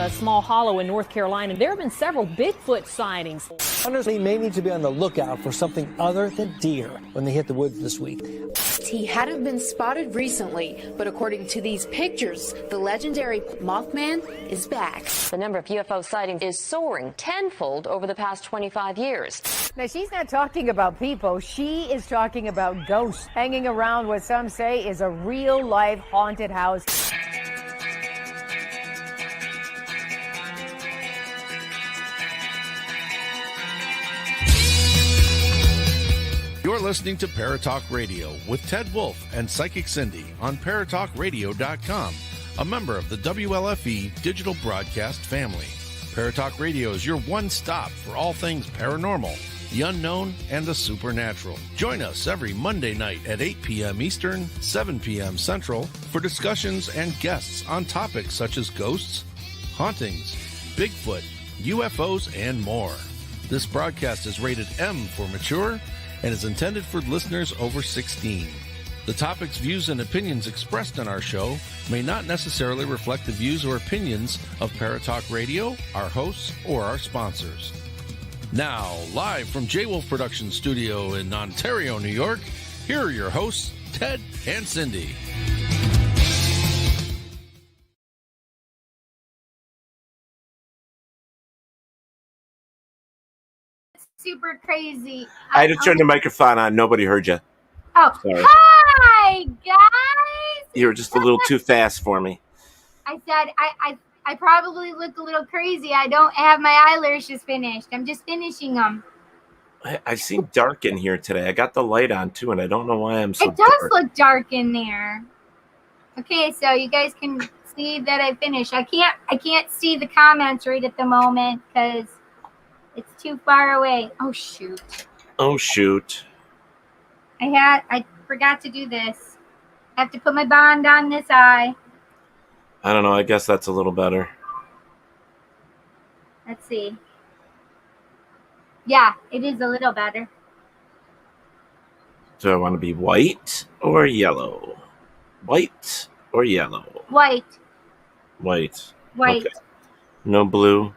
a small hollow in North Carolina. There have been several Bigfoot sightings. Hunters may need to be on the lookout for something other than deer when they hit the woods this week. He hadn't been spotted recently, but according to these pictures, the legendary Mothman is back. The number of UFO sightings is soaring tenfold over the past 25 years. Now, she's not talking about people. She is talking about ghosts hanging around what some say is a real-life haunted house. You're listening to Paratalkradio with Ted Wolf and Psychic Cindy on Paratalkradio.com, a member of the WLFE digital broadcast family. Paratalkradio is your one-stop for all things paranormal, the unknown, and the supernatural. Join us every Monday night at 8 p.m. Eastern, 7 p.m. Central for discussions and guests on topics such as ghosts, hauntings, Bigfoot, UFOs, and more. This broadcast is rated M for mature and is intended for listeners over 16. The topics, views, and opinions expressed on our show may not necessarily reflect the views or opinions of Paratalk Radio, our hosts, or our sponsors. Now, live from J-Wolf Production Studio in Ontario, New York, here are your hosts, Ted and Cindy. Super crazy. I just turned the microphone on. Nobody heard you. Oh, sorry. Hi, guys. You were just a little too fast for me. I said I probably look a little crazy. I don't have my eyelashes finished. I'm just finishing them. I seem dark in here today. I got the light on, too, and I don't know why I'm so It does dark. look dark in there. Okay, so you guys can see that I finished. I can't see the comments right at the moment because it's too far away. Oh, shoot. Oh, shoot. I forgot to do this. I have to put my bond on this eye. I don't know. I guess that's a little better. Let's see. Yeah, it is a little better. Do I want to be white or yellow? White or yellow? White. White. White. Okay. No blue.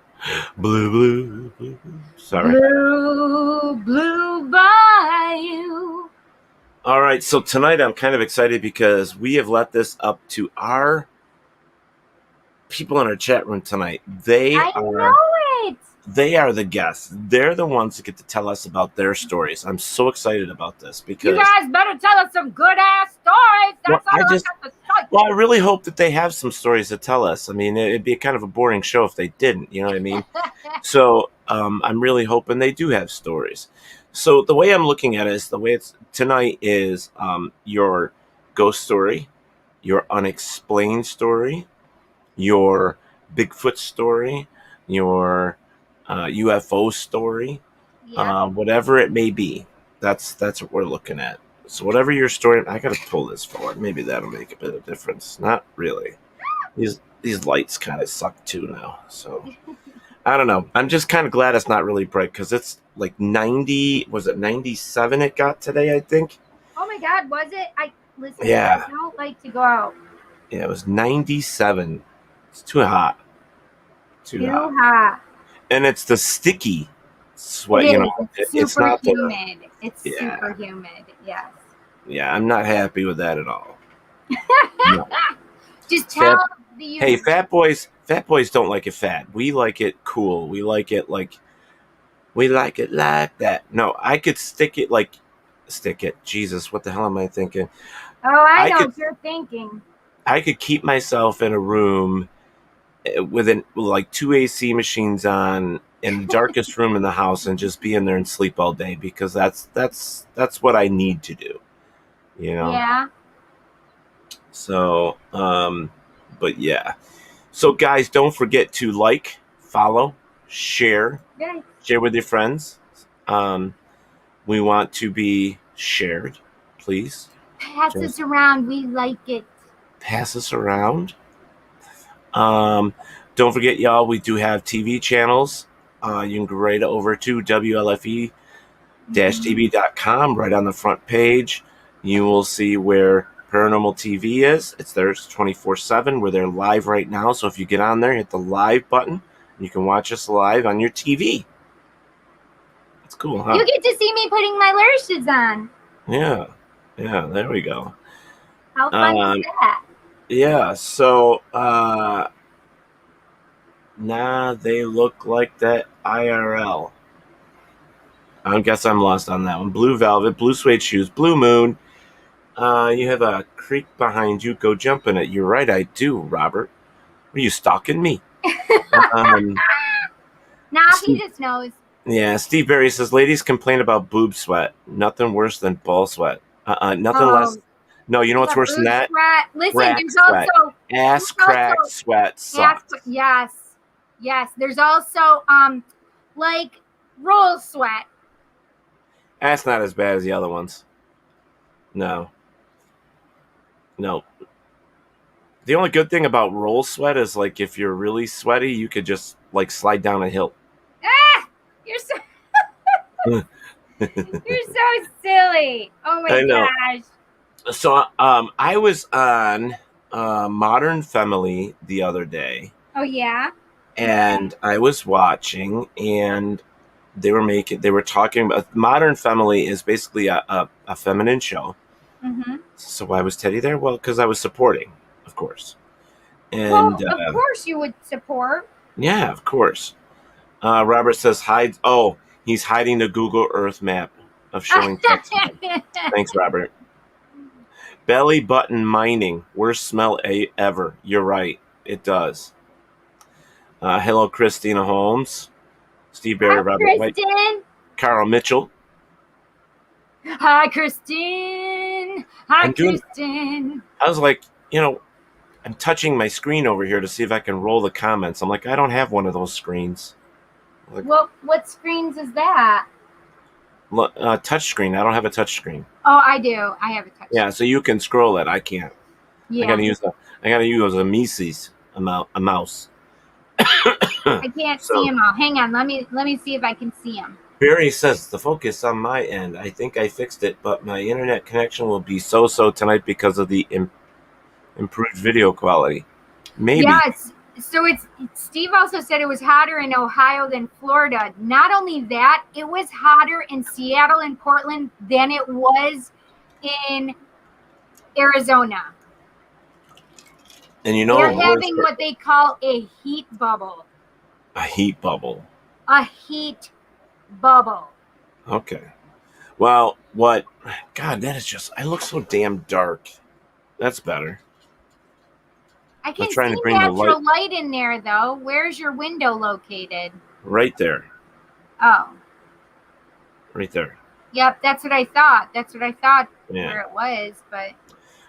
Blue. Sorry. Blue bayou. All right, so tonight I'm kind of excited because we have let this up to our people in our chat room tonight. I know it. They are the guests. They're the ones that get to tell us about their stories. I'm so excited about this because You guys better tell us some good ass stories. That's all I got to say. well, I really hope that they have some stories to tell us. I mean, it'd be kind of a boring show if they didn't. You know what I mean? So I'm really hoping they do have stories. So the way I'm looking at it is the way it's tonight is your ghost story, your unexplained story, your Bigfoot story, your UFO story, whatever it may be. That's what we're looking at. So whatever your story, I gotta pull this forward. Maybe that'll make a bit of difference. Not really. These lights kind of suck too now. So I don't know. I'm just kind of glad it's not really bright because it's like 90. Was it 97? It got today, I think. Oh my God, was it? Listen. Yeah. I don't like to go out. Yeah, it was 97. It's too hot. Too hot. And it's the sticky sweat. It you is. know, It's it's super not humid. It's Yeah. super humid. Yes. Yeah, I'm not happy with that at all. No. Just tell the Hey, fat boys don't like it fat. We like it cool. We like it like that. No, I could stick it. Jesus, what the hell am I thinking? Oh, I know what you're thinking. I could keep myself in a room with like 2 AC machines on in the darkest room in the house and just be in there and sleep all day because that's what I need to do. You know? Yeah. So, but yeah. So guys, don't forget to like, follow, share, share with your friends. We want to be shared, please. Pass us around. We like it. Pass us around. Don't forget, y'all, we do have TV channels. You can go right over to WLFE-TV.com. Right on the front page, you will see where Paranormal TV is. It's there 24/7. We're there live right now. So if you get on there, hit the live button. You can watch us live on your TV. It's cool, huh? You get to see me putting my lashes on. Yeah. Yeah, there we go. How fun is that? Yeah, so they look like that IRL. I guess I'm lost on that one. Blue velvet, blue suede shoes, blue moon. You have a creek behind you. Go jump in it. You're right, I do, Robert. Were you stalking me? Now he just knows. Yeah, Steve Berry says, ladies complain about boob sweat. Nothing worse than ball sweat. Nothing less. No, you know what's worse than that? Sweat. Listen, Crack there's sweat. also Ass crack sweat sucks. Yes. There's also like roll sweat. That's not as bad as the other ones. No. The only good thing about roll sweat is like if you're really sweaty, you could just like slide down a hill. You're so you're so silly. Oh my gosh. So I was on Modern Family the other day. Oh yeah. And I was watching, and they were talking about Modern Family is basically a feminine show. Mm-hmm. So why was Teddy there? Well, because I was supporting, of course. And of course you would support. Yeah, of course. Robert says hide. Oh, he's hiding the Google Earth map of showing text. Thanks, Robert. Belly button mining, worst smell ever. You're right, it does. Hello, Christina Holmes, Steve Barry, Robert White, Carl Mitchell. Hi, Kristen. Kristen. I was like, I'm touching my screen over here to see if I can roll the comments. I'm like, I don't have one of those screens. Like, well, what screens is that? Touch screen. I don't have a touch screen. Oh, I do. I have a touch. Yeah, so you can scroll it. I can't. Yeah. I gotta use a Mises, a mouse. I can't see him all. Hang on. Let me see if I can see him. Barry says the focus on my end. I think I fixed it, but my internet connection will be so tonight because of the improved video quality. Maybe. Yes. So Steve also said it was hotter in Ohio than Florida. Not only that, it was hotter in Seattle and Portland than it was in Arizona. And they're having what they call a heat bubble. A heat bubble. A heat bubble. Okay. Well, what? God, that is just. I look so damn dark. That's better. I can see natural light in there, though. Where's your window located? Right there. Oh. Right there. Yep, that's what I thought. Where it was, but.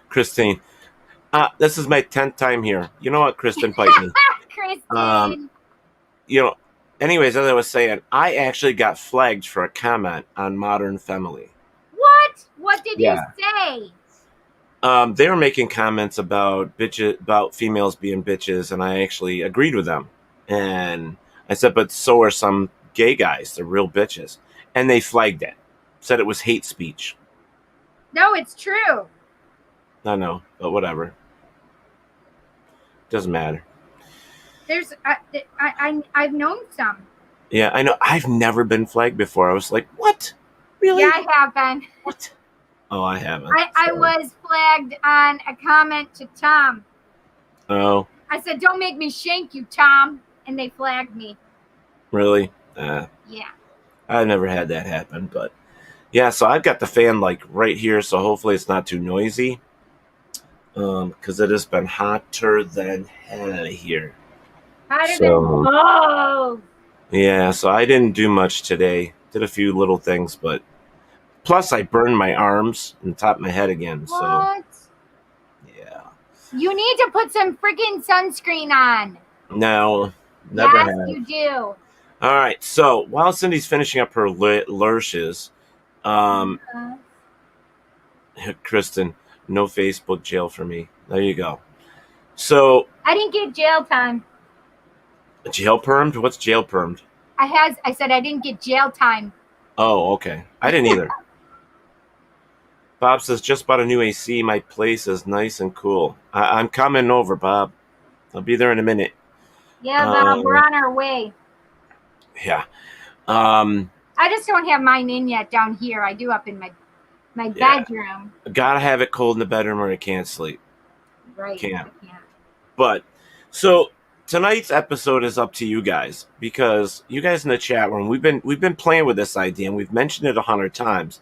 Christine. This is my 10th time here. You know what, Kristen? Fight me. Kristen. Anyways, as I was saying, I actually got flagged for a comment on Modern Family. What? What did you say? They were making comments about females being bitches, and I actually agreed with them. And I said, but so are some gay guys. They're real bitches. And they flagged it. Said it was hate speech. No, it's true. I know, but whatever. Doesn't matter. There's, I've known some. Yeah, I know. I've never been flagged before. I was like, what? Really? Yeah, I have been. What? Oh, I haven't. I was flagged on a comment to Tom. Oh. I said, don't make me shank you, Tom. And they flagged me. Really? Yeah. I've never had that happen, but yeah, so I've got the fan like right here, so hopefully it's not too noisy. Because it has been hotter than hell here. Hotter than balls. Yeah, so I didn't do much today. Did a few little things, but plus I burned my arms and the top of my head again. What? So yeah. You need to put some freaking sunscreen on. No, never have. Yes, you do. All right, so while Cindy's finishing up her lurches, Kristen, no Facebook jail for me. There you go. So I didn't get jail time. Jail permed? What's jail permed? I said I didn't get jail time. Oh, okay. I didn't either. Bob says, just bought a new AC. My place is nice and cool. I'm coming over, Bob. I'll be there in a minute. Yeah, Bob, we're on our way. Yeah. I just don't have mine in yet down here. I do up in my bedroom. Gotta have it cold in the bedroom or I can't sleep. Right. Can't. I can't. But, so tonight's episode is up to you guys, because you guys in the chat room, we've been playing with this idea and we've mentioned it 100 times.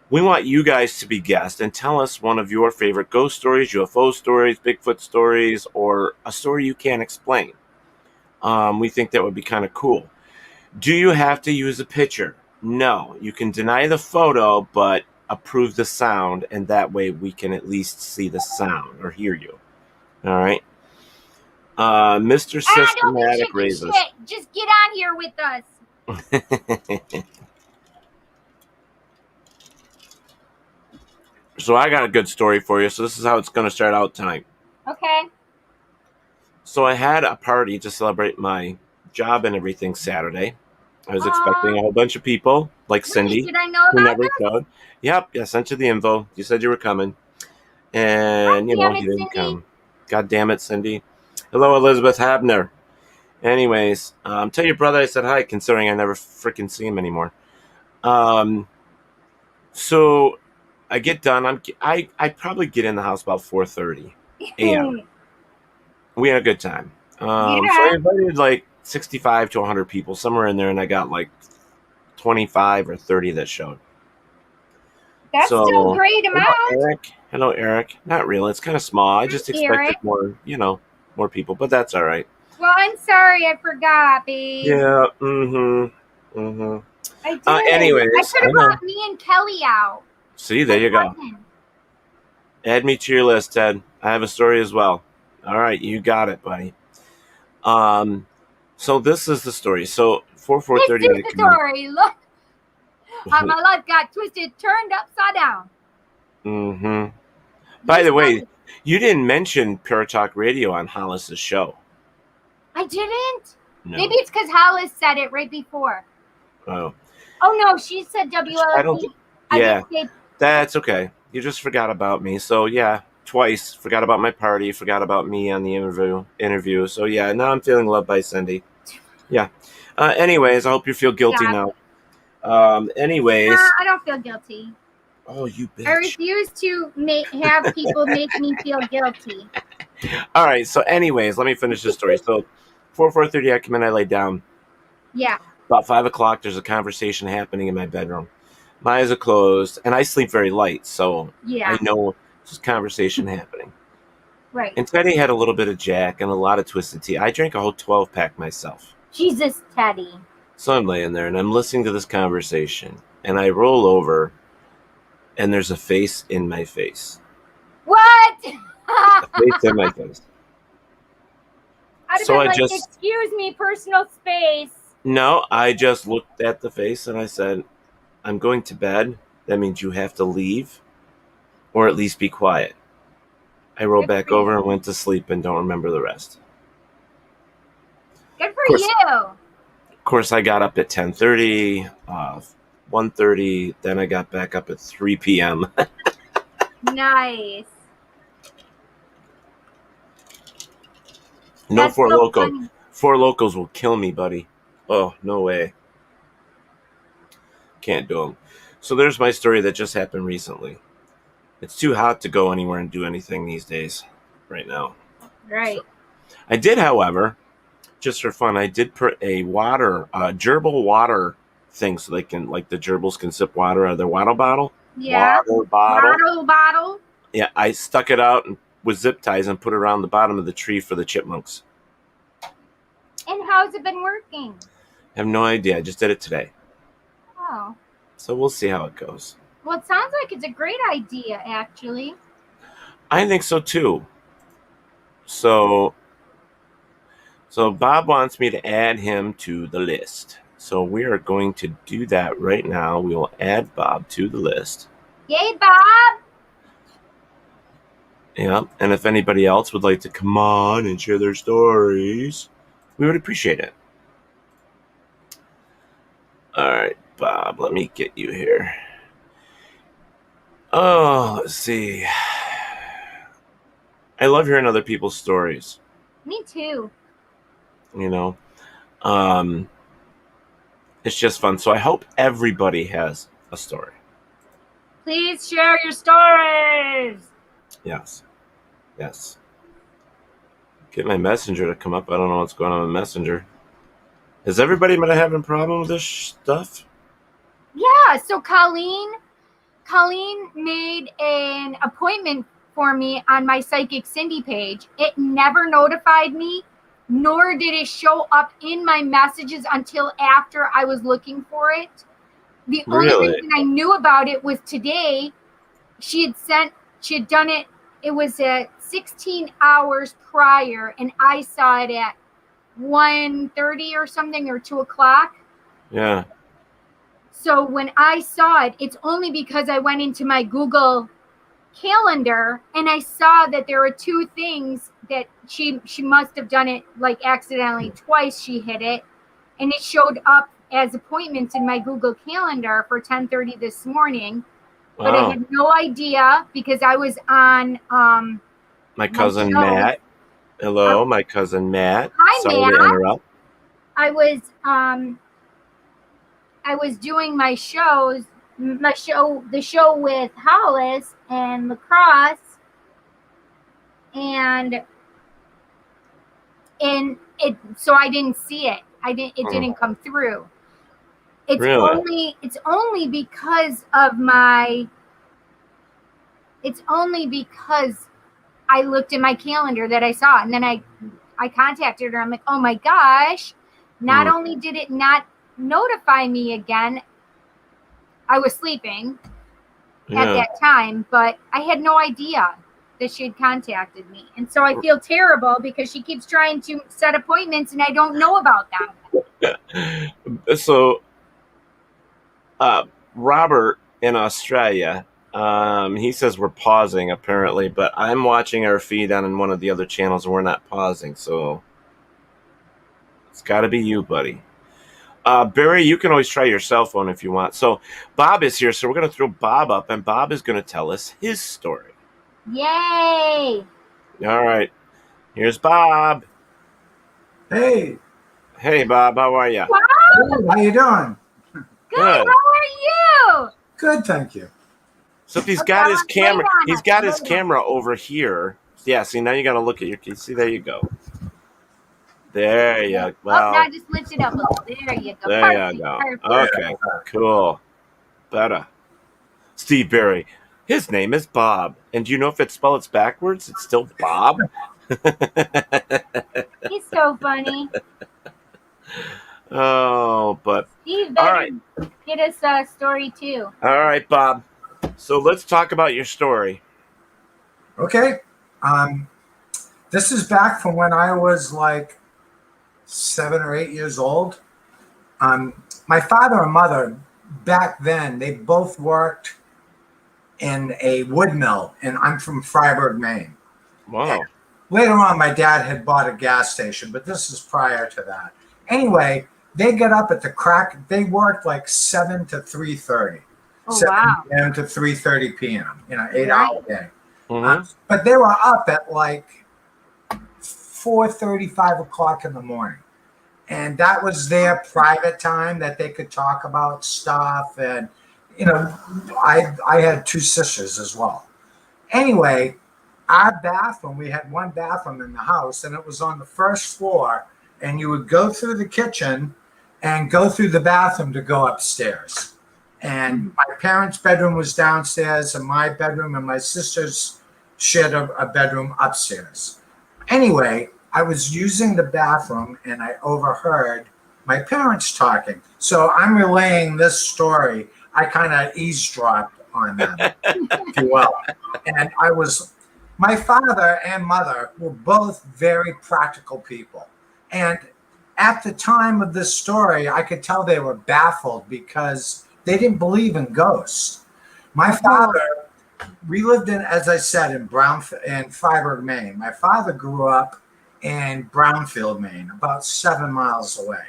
We want you guys to be guests and tell us one of your favorite ghost stories, UFO stories, Bigfoot stories, or a story you can't explain. We think that would be kind of cool. Do you have to use a picture? No. You can deny the photo, but approve the sound, and that way we can at least see the sound or hear you. All right? Mr. Systematic raises. Shit. Just get on here with us. So I got a good story for you. So this is how it's going to start out tonight. Okay. So I had a party to celebrate my job and everything Saturday. I was expecting a whole bunch of people, like Cindy, did I know who about never showed. Yep, I sent you the info. You said you were coming. And, you know, he didn't come. God damn it, Cindy. Hello, Elizabeth Habner. Anyways, tell your brother I said hi, considering I never freaking see him anymore. So I get done. I probably get in the house about 4:30 a.m. We had a good time. So I invited like 65 to 100 people, somewhere in there, and I got like 25 or 30 that showed. That's still a great amount. Hello, Eric. Not real. It's kind of small. I just expected more, more people, but that's all right. Well, I'm sorry, I forgot, babe. Yeah. I did. Anyways, I could have brought me and Kelly out. See, there you go. Add me to your list, Ted. I have a story as well. All right, you got it, buddy. So this is the story. So 4:30. This is the story. Look, how my life got twisted, turned upside down. By the way, you didn't mention Paratalkradio on Hollis's show. I didn't. No. Maybe it's because Hollis said it right before. Oh. Oh no, she said WLP. Yeah, that's okay. You just forgot about me. So yeah, twice. Forgot about my party. Forgot about me on the interview. So yeah, now I'm feeling loved by Cindy. Yeah. Anyways, I hope you feel guilty now. Anyways. Nah, I don't feel guilty. Oh, you bitch. I refuse to have people make me feel guilty. All right. So anyways, let me finish this story. So 4:30, I come in, I lay down. Yeah. About 5 o'clock, there's a conversation happening in my bedroom. My eyes are closed, and I sleep very light, so I know there's a conversation happening. Right. And Teddy had a little bit of Jack and a lot of Twisted Tea. I drank a whole 12-pack myself. Jesus, Teddy. So I'm laying there, and I'm listening to this conversation, and I roll over, and there's a face in my face. What? A face in my face. So I just, excuse me, personal space. No, I just looked at the face, and I said, I'm going to bed. That means you have to leave, or at least be quiet. I rolled back over and went to sleep and don't remember the rest. Good for you. Of course, I got up at 10:30, 1:30. Then I got back up at 3 p.m. Nice. No Four Loko. Four Locos will kill me, buddy. Oh, no way. Can't do them. So there's my story that just happened recently. It's too hot to go anywhere and do anything these days, right now. Right. So, I did, however, just for fun, I did put a gerbil water thing so they can, like the gerbils can sip water out of their water bottle. Yeah. Water bottle. Water bottle. Yeah, I stuck it out with zip ties and put it around the bottom of the tree for the chipmunks. And how's it been working? I have no idea. I just did it today. Oh. So we'll see how it goes. Well, it sounds like it's a great idea, actually. I think so, too. So Bob wants me to add him to the list. So we are going to do that right now. We will add Bob to the list. Yay, Bob! Yeah, and if anybody else would like to come on and share their stories, we would appreciate it. All right, Bob, let me get you here. Oh, let's see. I love hearing other people's stories. Me too. You know, it's just fun. So I hope everybody has a story. Please share your stories. Yes. Yes. Get my messenger to come up. I don't know what's going on with Messenger. Is everybody been having a problem with this stuff? Yeah, so Colleen made an appointment for me on my Psychic Cindy page. It never notified me, nor did it show up in my messages until after I was looking for it. The only reason I knew about it was today. She had done it. It was at 16 hours prior, and I saw it at 1:30 or something, or 2 o'clock. Yeah. So when I saw it, it's only because I went into my Google Calendar and I saw that there were 2 things that she must have done it like accidentally twice. She hit it, and it showed up as appointments in my Google Calendar for 10:30 this morning. Wow. But I had no idea because I was on my cousin Matt. Hello, my cousin Matt. Hi, Sorry Matt. to interrupt. I was doing the show with Hollis and Lacrosse, and it. So I didn't see it. It didn't come through. It's Really? only because of my. It's only because I looked at my calendar that I saw it, and then I contacted her. I'm like, oh my gosh! Not only did it not notify me again, I was sleeping at that time, but I had no idea that she had contacted me, and so I feel terrible because she keeps trying to set appointments, and I don't know about them. So, Robert in Australia. He says we're pausing apparently, but I'm watching our feed on one of the other channels and we're not pausing, so it's got to be you, buddy. Barry, you can always try your cell phone if you want. So Bob is here, so we're going to throw Bob up, and Bob is going to tell us his story. Yay! All right, here's Bob. Hey. Hey, Bob, how are you? Good. How you doing? Good. How are you? Good, thank you. So if he's got his camera, he's got his camera over here. Yeah, see, now you got to look at your. See, there you go. There you go. Well, now just lift it up a little. There you go. There you go. Okay, cool. Better. Steve Barry. His name is Bob. And do you know if it's spelled backwards, it's still Bob? He's so funny. Oh, but. Steve better get us a story, too. All right, Bob. So let's talk about your story. Okay. This is back from when I was like 7 or 8 years old. My father and mother, back then, they both worked in a wood mill, and I'm from Freiburg, Maine. Wow. And later on, my dad had bought a gas station, but this is prior to that. Anyway, they got up at the crack. They worked like 7 to 3:30. Oh, 7 wow. p.m. to 3:30 p.m. 8-hour day. Mm-hmm. But they were up at like 4:30, 5 o'clock in the morning. And that was their private time that they could talk about stuff. And, I had 2 sisters as well. Anyway, our bathroom, we had one bathroom in the house, and it was on the first floor. And you would go through the kitchen and go through the bathroom to go upstairs. And my parents' bedroom was downstairs, and my bedroom and my sister's shared a bedroom upstairs. Anyway, I was using the bathroom, and I overheard my parents talking. So I'm relaying this story. I kind of eavesdropped on them, if you will. And my father and mother were both very practical people. And at the time of this story, I could tell they were baffled because they didn't believe in ghosts. My father, we lived in, as I said, in Freiburg, Maine. My father grew up in Brownfield, Maine, about 7 miles away.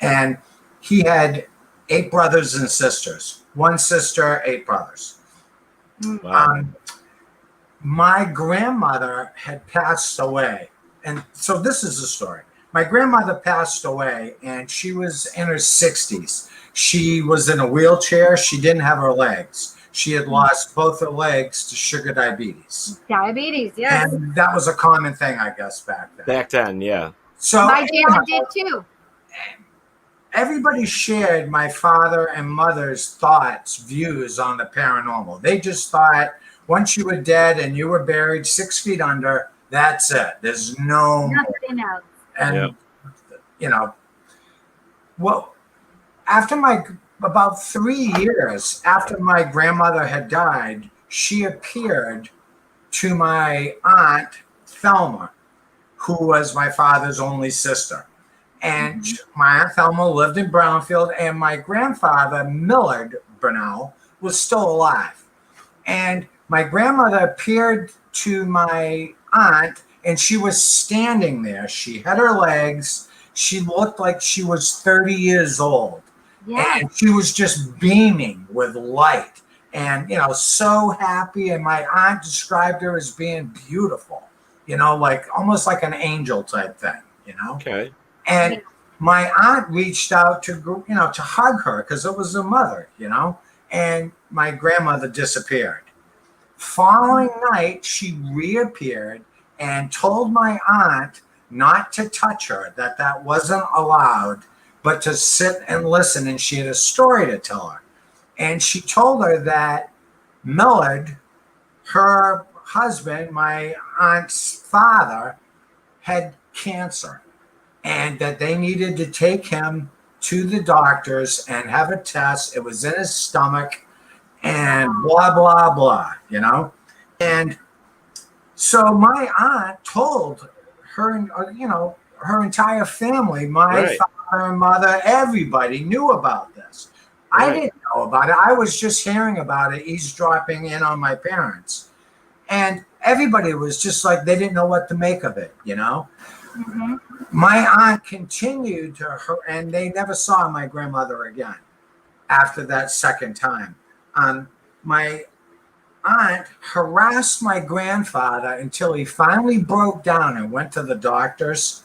And he had 8 brothers and sisters. 1 sister, 8 brothers. Wow. My grandmother had passed away. And so this is the story. My grandmother passed away, and she was in her 60s. She was in a wheelchair. She didn't have her legs. She had lost both her legs to sugar diabetes. Diabetes, yes. And that was a common thing, I guess, back then. Back then, yeah. So My dad did too. everybody shared my father and mother's thoughts, views on the paranormal. They just thought once you were dead and you were buried 6 feet under, that's it. There's no Nothing else. and you know, well, after about 3 years after my grandmother had died, she appeared to my aunt Thelma, who was my father's only sister. And my Aunt Thelma lived in Brownfield, and my grandfather, Millard Burnell, was still alive. And my grandmother appeared to my aunt, and she was standing there. She had her legs. She looked like she was 30 years old. Yeah. And she was just beaming with light and, so happy. And my aunt described her as being beautiful, like almost like an angel type thing, Okay. And my aunt reached out to, to hug her because it was her mother, and my grandmother disappeared. Following night, she reappeared and told my aunt not to touch her, that wasn't allowed, but to sit and listen. And she had a story to tell her. And she told her that Millard, her husband, my aunt's father, had cancer, and that they needed to take him to the doctors and have a test. It was in his stomach and blah, blah, blah, And so my aunt told her, her entire family, my father and mother, everybody knew about this. I didn't know about it. I was just hearing about it, eavesdropping in on my parents. And everybody was just like, they didn't know what to make of it, My aunt continued to her, and they never saw my grandmother again after that second time. My aunt harassed my grandfather until he finally broke down and went to the doctors,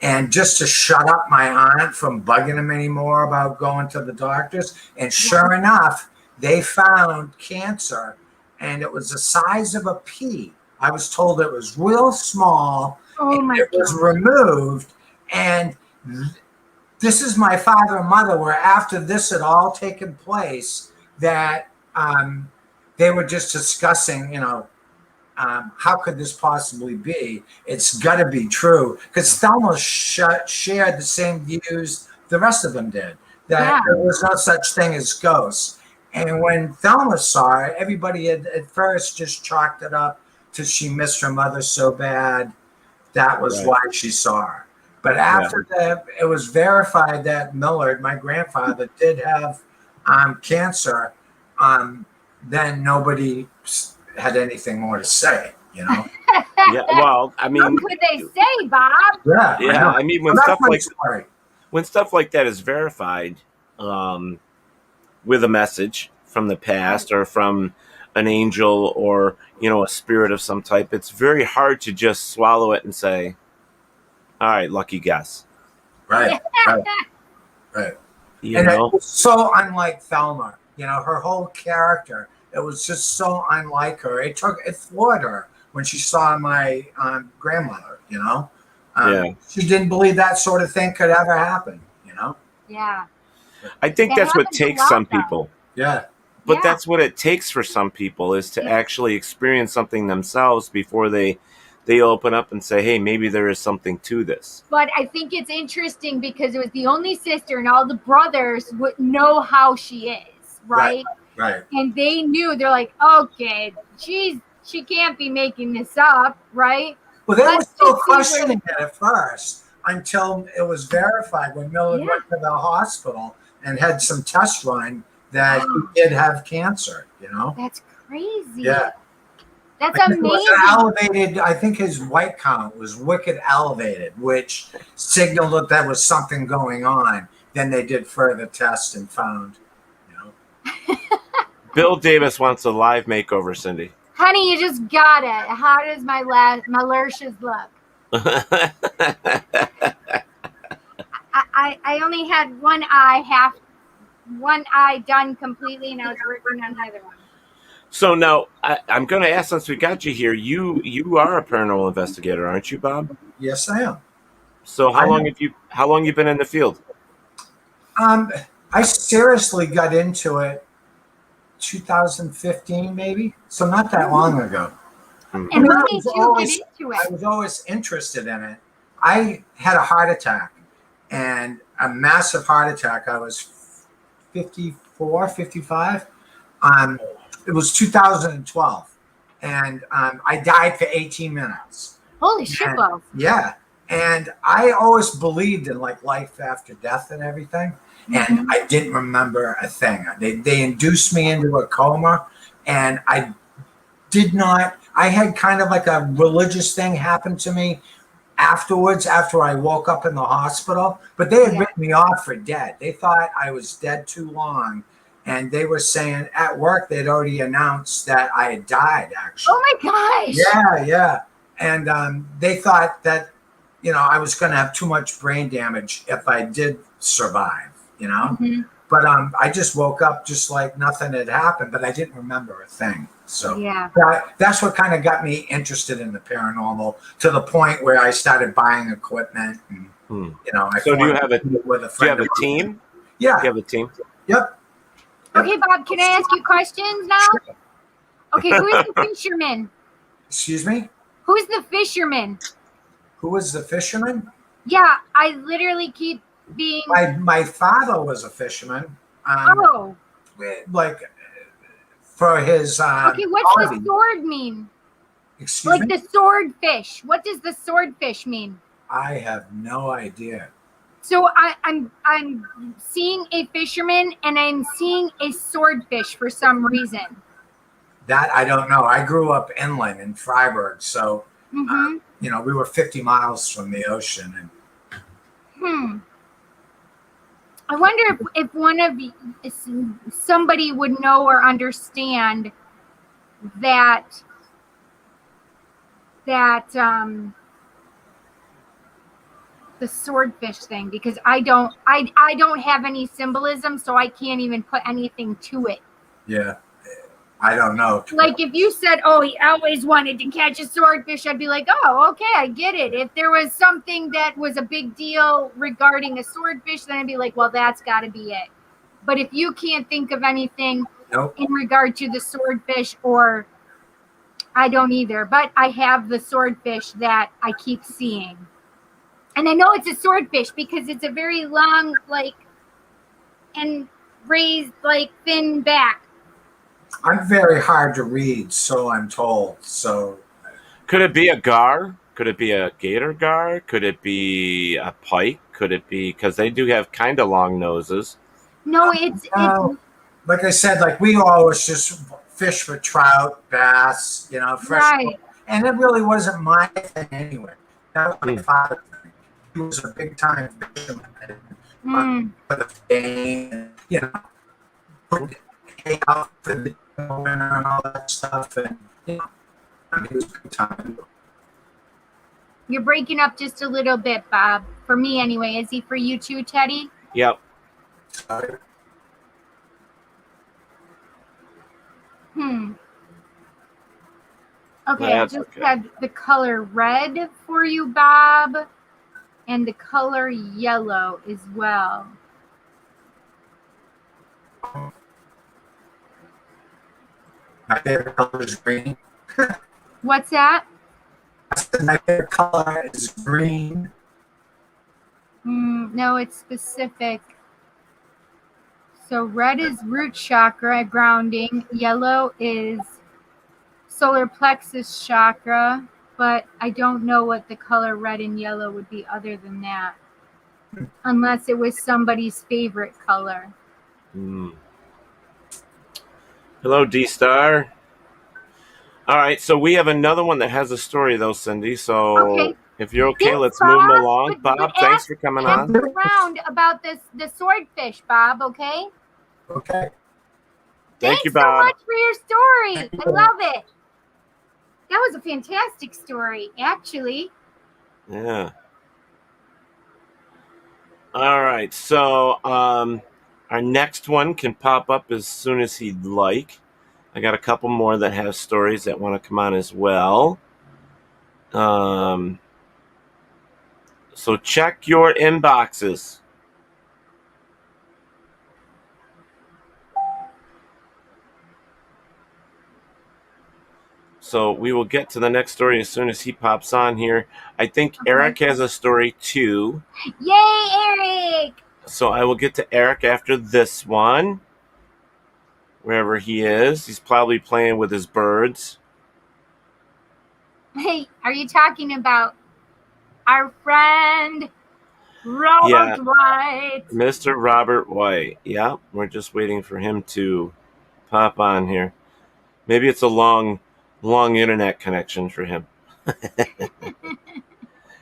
and just to shut up my aunt from bugging him anymore about going to the doctors. And sure enough, they found cancer, and it was the size of a pea. I was told it was real small. Oh my God. It was removed. And this is my father and mother, where after this had all taken place, that they were just discussing, how could this possibly be? It's got to be true. Because Thelma shared the same views the rest of them did, that there was no such thing as ghosts. And when Thelma saw it, everybody had at first just chalked it up to she missed her mother so bad. That was why she saw her. But after that, it was verified that Millard, my grandfather, did have cancer. Then nobody had anything more to say, Yeah, well, I mean, what could they say, Bob? Yeah. I mean, when stuff like that is verified, with a message from the past or from an angel or a spirit of some type, it's very hard to just swallow it and say, all right, lucky guess. Right. And it was so unlike Thelma, her whole character. It was just so unlike her. It floored her when she saw my grandmother, She didn't believe that sort of thing could ever happen, Yeah. I think that's what takes some people. Yeah. But that's what it takes for some people, is to actually experience something themselves before they open up and say, hey, maybe there is something to this. But I think it's interesting because it was the only sister, and all the brothers would know how she is, right? Right. And they knew, they're like, okay, she can't be making this up, right? Well, they were still questioning it at first until it was verified when Millard went to the hospital and had some tests run that he did have cancer, That's crazy. Yeah. That's amazing. I think his white count was wicked elevated, which signaled that there was something going on. Then they did further tests and found, Bill Davis wants a live makeover, Cindy. Honey, you just got it. How does my lashes look? I only had one eye done completely, and I was working on the other one. So now I'm going to ask, since we got you here, you are a paranormal investigator, aren't you, Bob? Yes, I am. So how long you been in the field? I seriously got into it 2015, maybe. So not that long ago. And how did you get into it? I was always interested in it. I had a heart attack, and a massive heart attack. I was 54, 55. It was 2012, and I died for 18 minutes. Holy shit, Bo. Yeah. And I always believed in like life after death and everything. And I didn't remember a thing. They induced me into a coma, and I had kind of like a religious thing happen to me afterwards, after I woke up in the hospital. But they had written me off for dead. They thought I was dead too long. And they were saying at work, they'd already announced that I had died, actually. Oh my gosh. Yeah. And they thought that, I was going to have too much brain damage if I did survive, But I just woke up just like nothing had happened, but I didn't remember a thing. So that's what kind of got me interested in the paranormal, to the point where I started buying equipment. And, So do you have a team? Yeah. You have a team? Yep. Okay, Bob, can I ask you questions now? Sure. Okay, who is the fisherman? Excuse me? Who's the fisherman? Who is the fisherman? Yeah, I literally keep being... My father was a fisherman. Like, for his... okay, what's the sword mean? Excuse me? Like the swordfish. What does the swordfish mean? I have no idea. So I'm seeing a fisherman, and I'm seeing a swordfish for some reason. That I don't know. I grew up inland in Freiburg, so we were 50 miles from the ocean. And I wonder if one of somebody would know or understand that the swordfish thing, because I don't have any symbolism, so I can't even put anything to it. Yeah, I don't know. Like if you said, "Oh, he always wanted to catch a swordfish," I'd be like, "Oh, okay, I get it." If there was something that was a big deal regarding a swordfish, then I'd be like, "Well, that's got to be it." But if you can't think of anything in regard to the swordfish, or I don't either, but I have the swordfish that I keep seeing. And I know it's a swordfish because it's a very long, and raised, thin back. I'm very hard to read, so I'm told. So, could it be a gar? Could it be a gator gar? Could it be a pike? Could it be, because they do have kind of long noses? No, it's like I said, we always just fish for trout, bass, fresh. Right. And it really wasn't my thing anyway. That was my father. He was a big time fisherman for the game, put the hay out for the winter and all that stuff. And, it was a good time. You're breaking up just a little bit, Bob. For me, anyway. Is he for you too, Teddy? Yep. Sorry. Okay, I just had the color red for you, Bob. And the color yellow as well. My favorite color is green. What's that? My favorite color is green. No, it's specific. So red is root chakra grounding. Yellow is solar plexus chakra. But I don't know what the color red and yellow would be other than that. Unless it was somebody's favorite color. Hello, D-Star. All right, so we have another one that has a story, though, Cindy. So if you're okay, let's move along. Bob, thanks for coming on. Around about the swordfish, Bob, okay? Okay. Thank you, so Bob. much for your story. I love it. That was a fantastic story, actually. Yeah. All right. So our next one can pop up as soon as he'd like. I got a couple more that have stories that want to come on as well. So check your inboxes. So we will get to the next story as soon as he pops on here. I think Eric has a story too. Yay, Eric! So I will get to Eric after this one. Wherever he is. He's probably playing with his birds. Hey, are you talking about our friend Robert White? Mr. Robert White. Yeah, we're just waiting for him to pop on here. Maybe it's a long internet connection for him.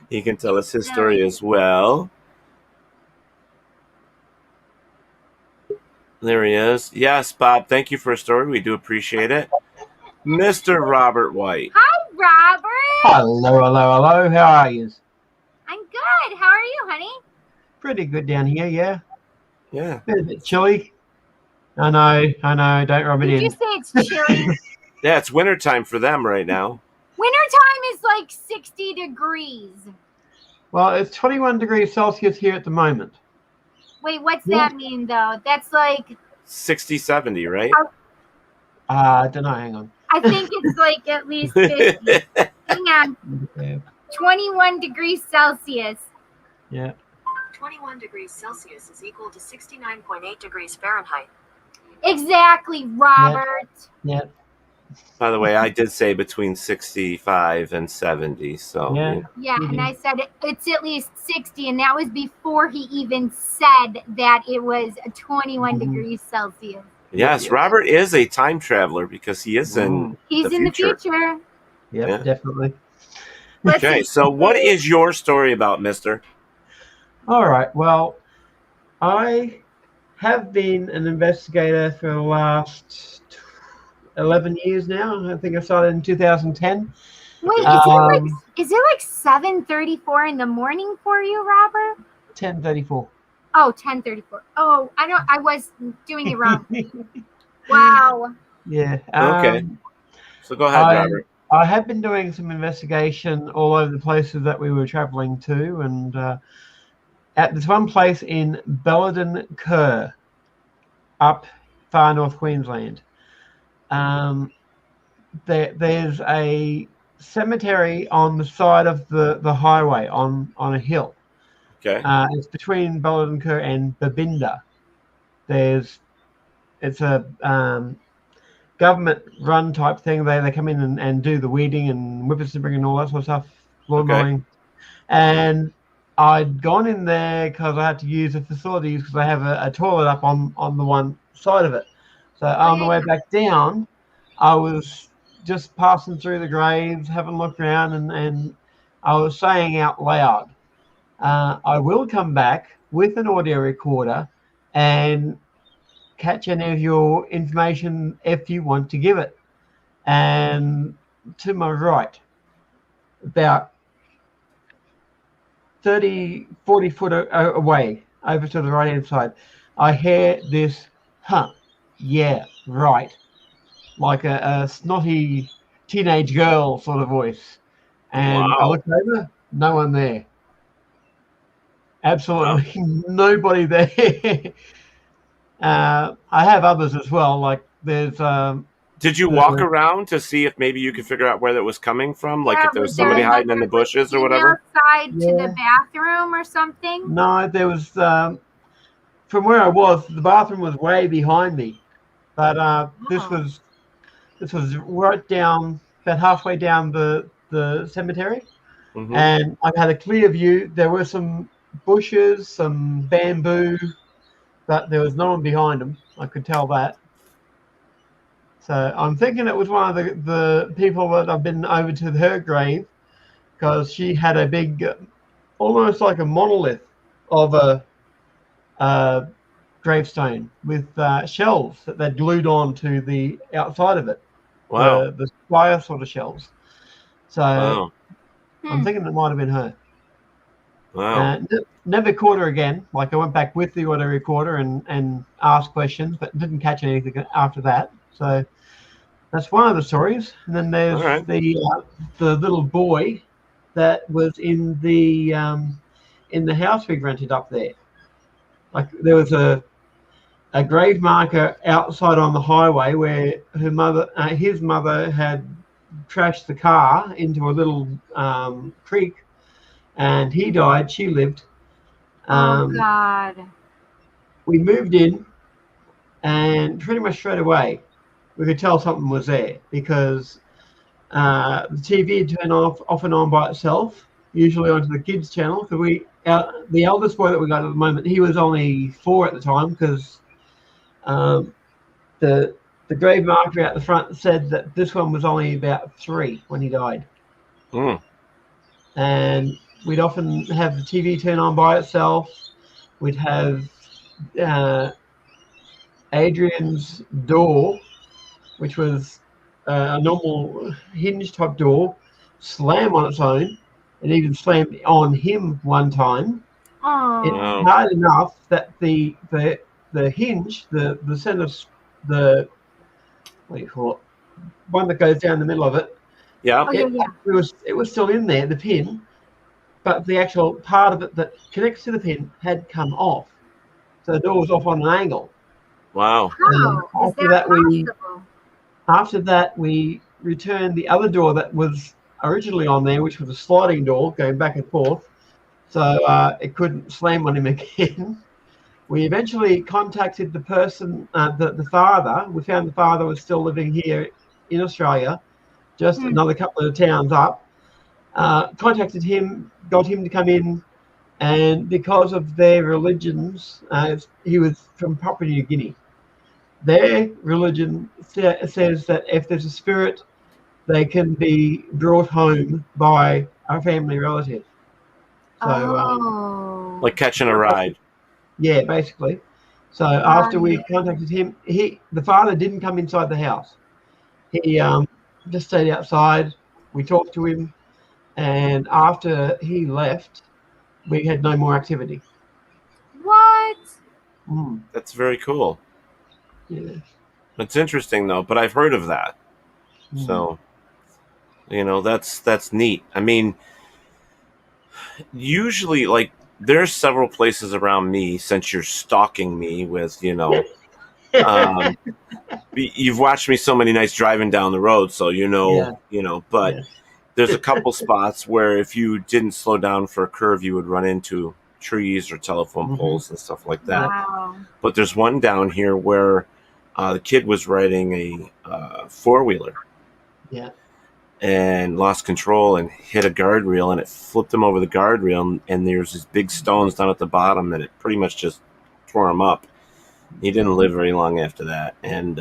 He can tell us his story as well. There he is. Yes, Bob, thank you for a story. We do appreciate it. Mr. Robert White. Hi, Robert. Hello. How are you? I'm good. How are you, honey? Pretty good down here, yeah. Yeah. Been a bit chilly. I know. Don't rub it in. Did you say it's chilly? Yeah, it's wintertime for them right now. Wintertime is like 60 degrees. Well, it's 21 degrees Celsius here at the moment. Wait, what's that mean, though? That's like 60, 70, right? I don't know. Hang on. I think it's like at least 50. Hang on. Yeah. 21 degrees Celsius. Yeah. 21 degrees Celsius is equal to 69.8 degrees Fahrenheit. Exactly, Robert. Yeah. By the way, I did say between 65 and 70. So Yeah, and I said it's at least 60, and that was before he even said that it was 21 degrees Celsius. Yes, Robert is a time traveler because he is in the future. Yeah, definitely. Okay, so what is your story about, mister? All right. Well, I have been an investigator for the last 11 years now. I think I started in 2010. Wait, is it like 7:34 in the morning for you, Robert? 10:34. Oh, 10:34. Oh, I was doing it wrong. Wow. Yeah. Okay. So go ahead, Robert. I have been doing some investigation all over the places that we were traveling to, and at this one place in Belladon Kerr, up far north Queensland. There's a cemetery on the side of the highway on a hill. Okay. It's between Belladon Kerr and Babinda. It's a government run type thing. They come in and do the weeding and whippersnipping and all that sort of stuff, lawn mowing. And I'd gone in there because I had to use the facilities because I have a toilet up on the one side of it. So on the way back down, I was just passing through the graves, having a look around, and I was saying out loud, I will come back with an audio recorder and catch any of your information if you want to give it. And to my right, about 30, 40 foot away, over to the right-hand side, I hear this, yeah, right, like a snotty teenage girl sort of voice. And I looked over, no one there. Absolutely nobody there. I have others as well, like there's... Did you walk around to see if maybe you could figure out where that was coming from? Like if there was somebody hiding in the bushes or whatever? Outside to the bathroom or something? No, there was... from where I was, the bathroom was way behind me. But this was right down, about halfway down the cemetery. Mm-hmm. And I had a clear view. There were some bushes, some bamboo, but there was no one behind them. I could tell that. So I'm thinking it was one of the people that I've been over to her grave, because she had a big, almost like a monolith of a gravestone with shells that they glued on to the outside of it. Wow. The squire sort of shells. So Wow. I'm thinking it might have been her. Wow. Never caught her again. Like I went back with the auto recorder and asked questions, but didn't catch anything after that. So that's one of the stories. And then there's All right. the little boy that was in the house we rented up there. Like there was a grave marker outside on the highway where his mother had trashed the car into a little creek, and he died. She lived. Oh God. We moved in, and pretty much straight away, we could tell something was there because the TV had turned off and on by itself, usually onto the kids' channel. Because the eldest boy that we got at the moment, he was only 4 at the time because the grave marker out the front said that this one was only about 3 when he died. And we'd often have the TV turn on by itself. We'd have Adrian's door, which was a normal hinge type door, slam on its own, and even slammed on him one time. It's hard enough that the hinge, the center, what do you call it? One that goes down the middle of it. Yeah. It was still in there, the pin, but the actual part of it that connects to the pin had come off. So the door was off on an angle. Wow. After that, we returned the other door that was originally on there, which was a sliding door going back and forth. So it couldn't slam on him again. We eventually contacted the person, the father. We found the father was still living here in Australia, just another couple of towns up. Contacted him, got him to come in, and because of their religions, he was from Papua New Guinea. Their religion says that if there's a spirit, they can be brought home by a family relative. So, like catching a ride. Yeah, basically. So after we contacted him, the father didn't come inside the house. He just stayed outside. We talked to him, and after he left, we had no more activity. What? That's very cool. Yeah. It's interesting though, but I've heard of that. So, that's neat. I mean, usually, like, there's several places around me, since you're stalking me with, you've watched me so many nights driving down the road, so but there's a couple spots where if you didn't slow down for a curve, you would run into trees or telephone poles and stuff like that. Wow. But there's one down here where the kid was riding a four-wheeler. Yeah. And lost control and hit a guardrail, and it flipped him over the guardrail, and there's these big stones down at the bottom, and it pretty much just tore him up. He didn't live very long after that. And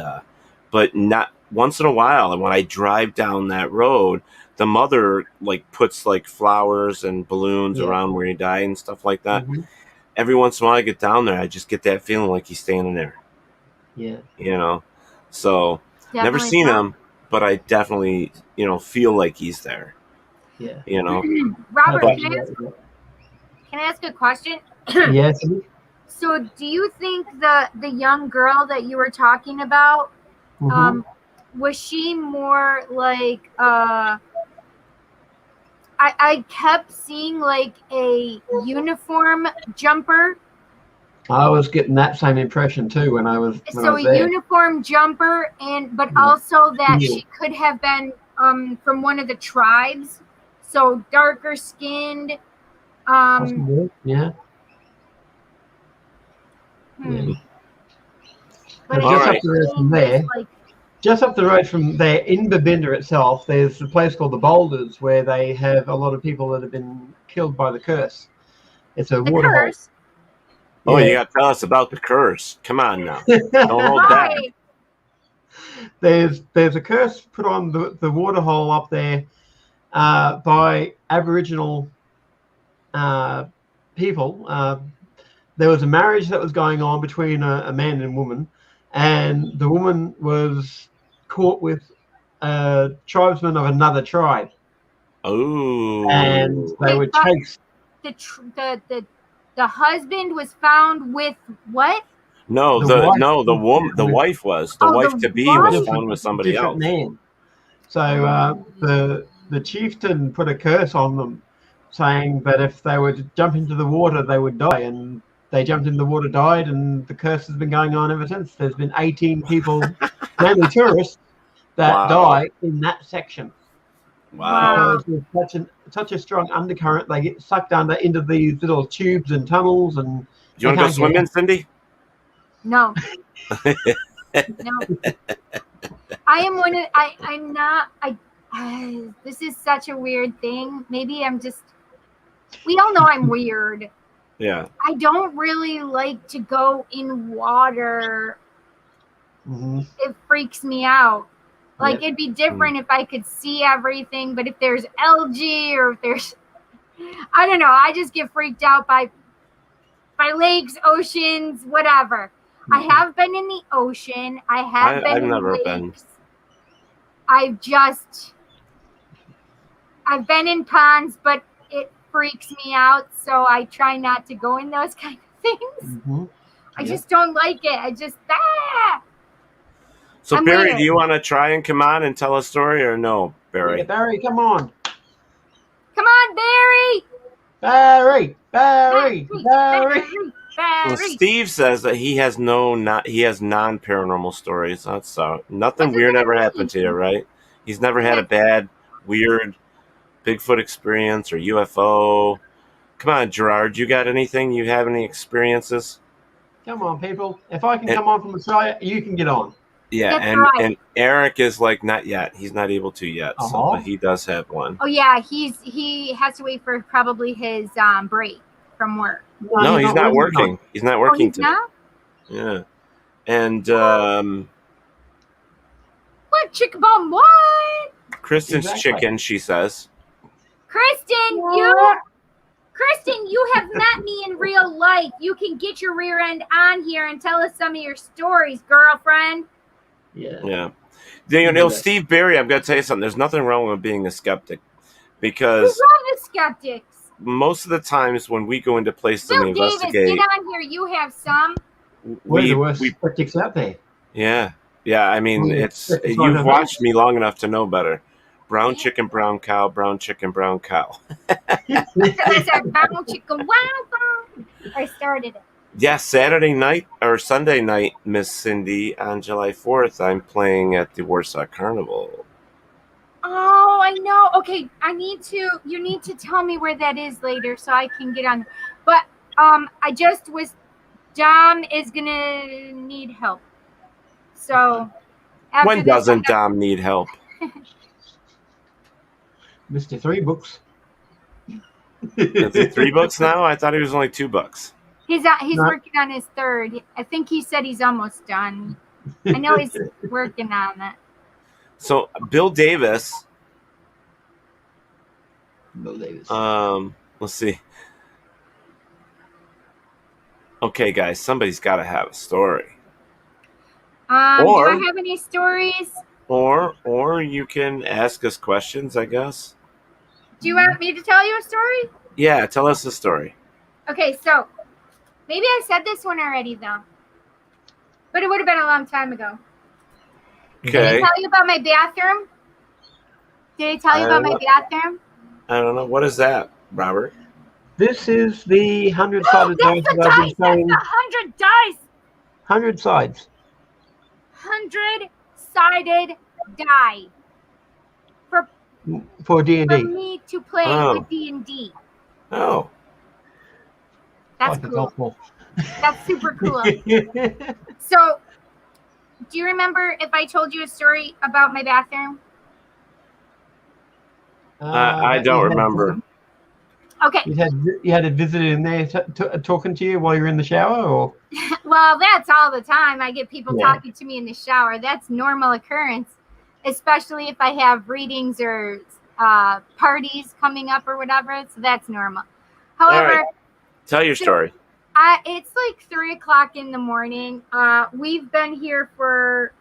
but not once in a while, and when I drive down that road, the mother puts flowers and balloons around where he died and stuff like that. Every once in a while I get down there, I just get that feeling like he's standing there. Yeah. So Definitely never seen him, but I definitely, feel like he's there. Yeah. Robert, can I ask a question? Yes. So do you think the young girl that you were talking about, was she more like I kept seeing like a uniform jumper. I was getting that same impression too when I was So a uniform jumper, but also that she could have been from one of the tribes, so darker skinned. Yeah. But just up the road from there, just up the road from there in Babinda itself, there's a place called the Boulders where they have a lot of people that have been killed by the curse. It's a waterhole. Oh, you got to tell us about the curse. Come on now. Don't hold back. There's a curse put on the waterhole up there by Aboriginal people. there was a marriage that was going on between a man and a woman, and the woman was caught with a tribesman of another tribe. Oh. And they were chased. The husband was found with what? No, the wife was. The wife to be was found with somebody else. Man. So the chieftain put a curse on them, saying that if they were to jump into the water, they would die. And they jumped in the water, died, and the curse has been going on ever since. There's been 18 people, mainly tourists, that die in that section. Wow. Because there's such a strong undercurrent, they get sucked under into these little tubes and tunnels. And do you want to go swimming, Cindy? No. No. I'm not. This is such a weird thing. Maybe I'm just. We all know I'm weird. Yeah. I don't really like to go in water. Mm-hmm. It freaks me out. Like, it'd be different if I could see everything, but if there's algae or if there's, I don't know, I just get freaked out by lakes, oceans, whatever. Mm-hmm. I have been in the ocean. I've never been. I've been in ponds, but it freaks me out, so I try not to go in those kind of things. Mm-hmm. I just don't like it. I just, So, Barry, do you want to try and come on and tell a story or no, Barry? Yeah, Barry, come on. Come on, Barry. Barry. Well, Steve says that he has non-paranormal stories. That's nothing weird ever happened to you, right? He's never had a bad, weird Bigfoot experience or UFO. Come on, Gerard, you got anything? You have any experiences? Come on, people. If I can come on from the side, you can get on. Yeah, and Eric is like, not yet. He's not able to yet, so but he does have one. Oh yeah, he has to wait for probably his break from work. No, he's not working. He's not working today. Not? Yeah, and what chicken bomb? What? Kristen's chicken, she says. Kristen, you have met me in real life. You can get your rear end on here and tell us some of your stories, girlfriend. Yeah. You know, Steve Barry, I'm going to tell you something. There's nothing wrong with being a skeptic because we love the skeptics. Most of the times when we go into places and investigate, Davis, get on here. You have some. We're the worst skeptics out there. Yeah. I mean, you've watched me long enough to know better. Brown chicken, brown cow. Brown chicken, brown cow. I said brown chicken, wow. I started it. Yeah, Saturday night or Sunday night, Miss Cindy, on July 4th, I'm playing at the Warsaw Carnival. Oh, I know. Okay, you need to tell me where that is later so I can get on. But Dom is going to need help. So, when doesn't Dom need help? Mr. 3 books. Is it 3 books now? I thought it was only 2 books. He's working on his 3rd. I think he said he's almost done. I know he's working on it. So Bill Davis. Let's see. Okay, guys, somebody's got to have a story. Do I have any stories? Or you can ask us questions, I guess. Do you want me to tell you a story? Yeah, tell us a story. Okay, so maybe I said this one already, though. But it would have been a long time ago. Okay. Did I tell you about my bathroom? I don't know. What is that, Robert? This is the 100-sided dice that I've been saying. That's the 100 dice. 100 sides. 100-sided die. For D&D. For me to play with D&D. Oh. That's cool. That's super cool. So, do you remember if I told you a story about my bathroom? I don't remember. Okay. You had a visitor in there talking to you while you were in the shower, or? Well, that's all the time. I get people talking to me in the shower. That's normal occurrence, especially if I have readings or parties coming up or whatever. So that's normal. However, right. Tell your story. It's like 3:00 in the morning. We've been here for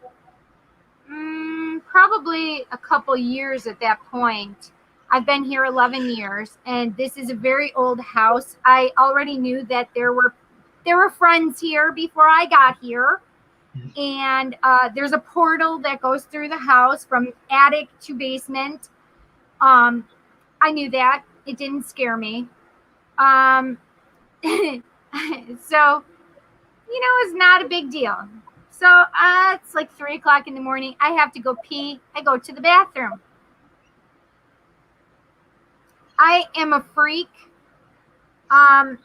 probably a couple years at that point. I've been here 11 years, and this is a very old house. I already knew that there were friends here before I got here, and there's a portal that goes through the house from attic to basement. I knew that. It didn't scare me. So, it's not a big deal. So it's like 3:00 in the morning. I have to go pee. I go to the bathroom. I am a freak. I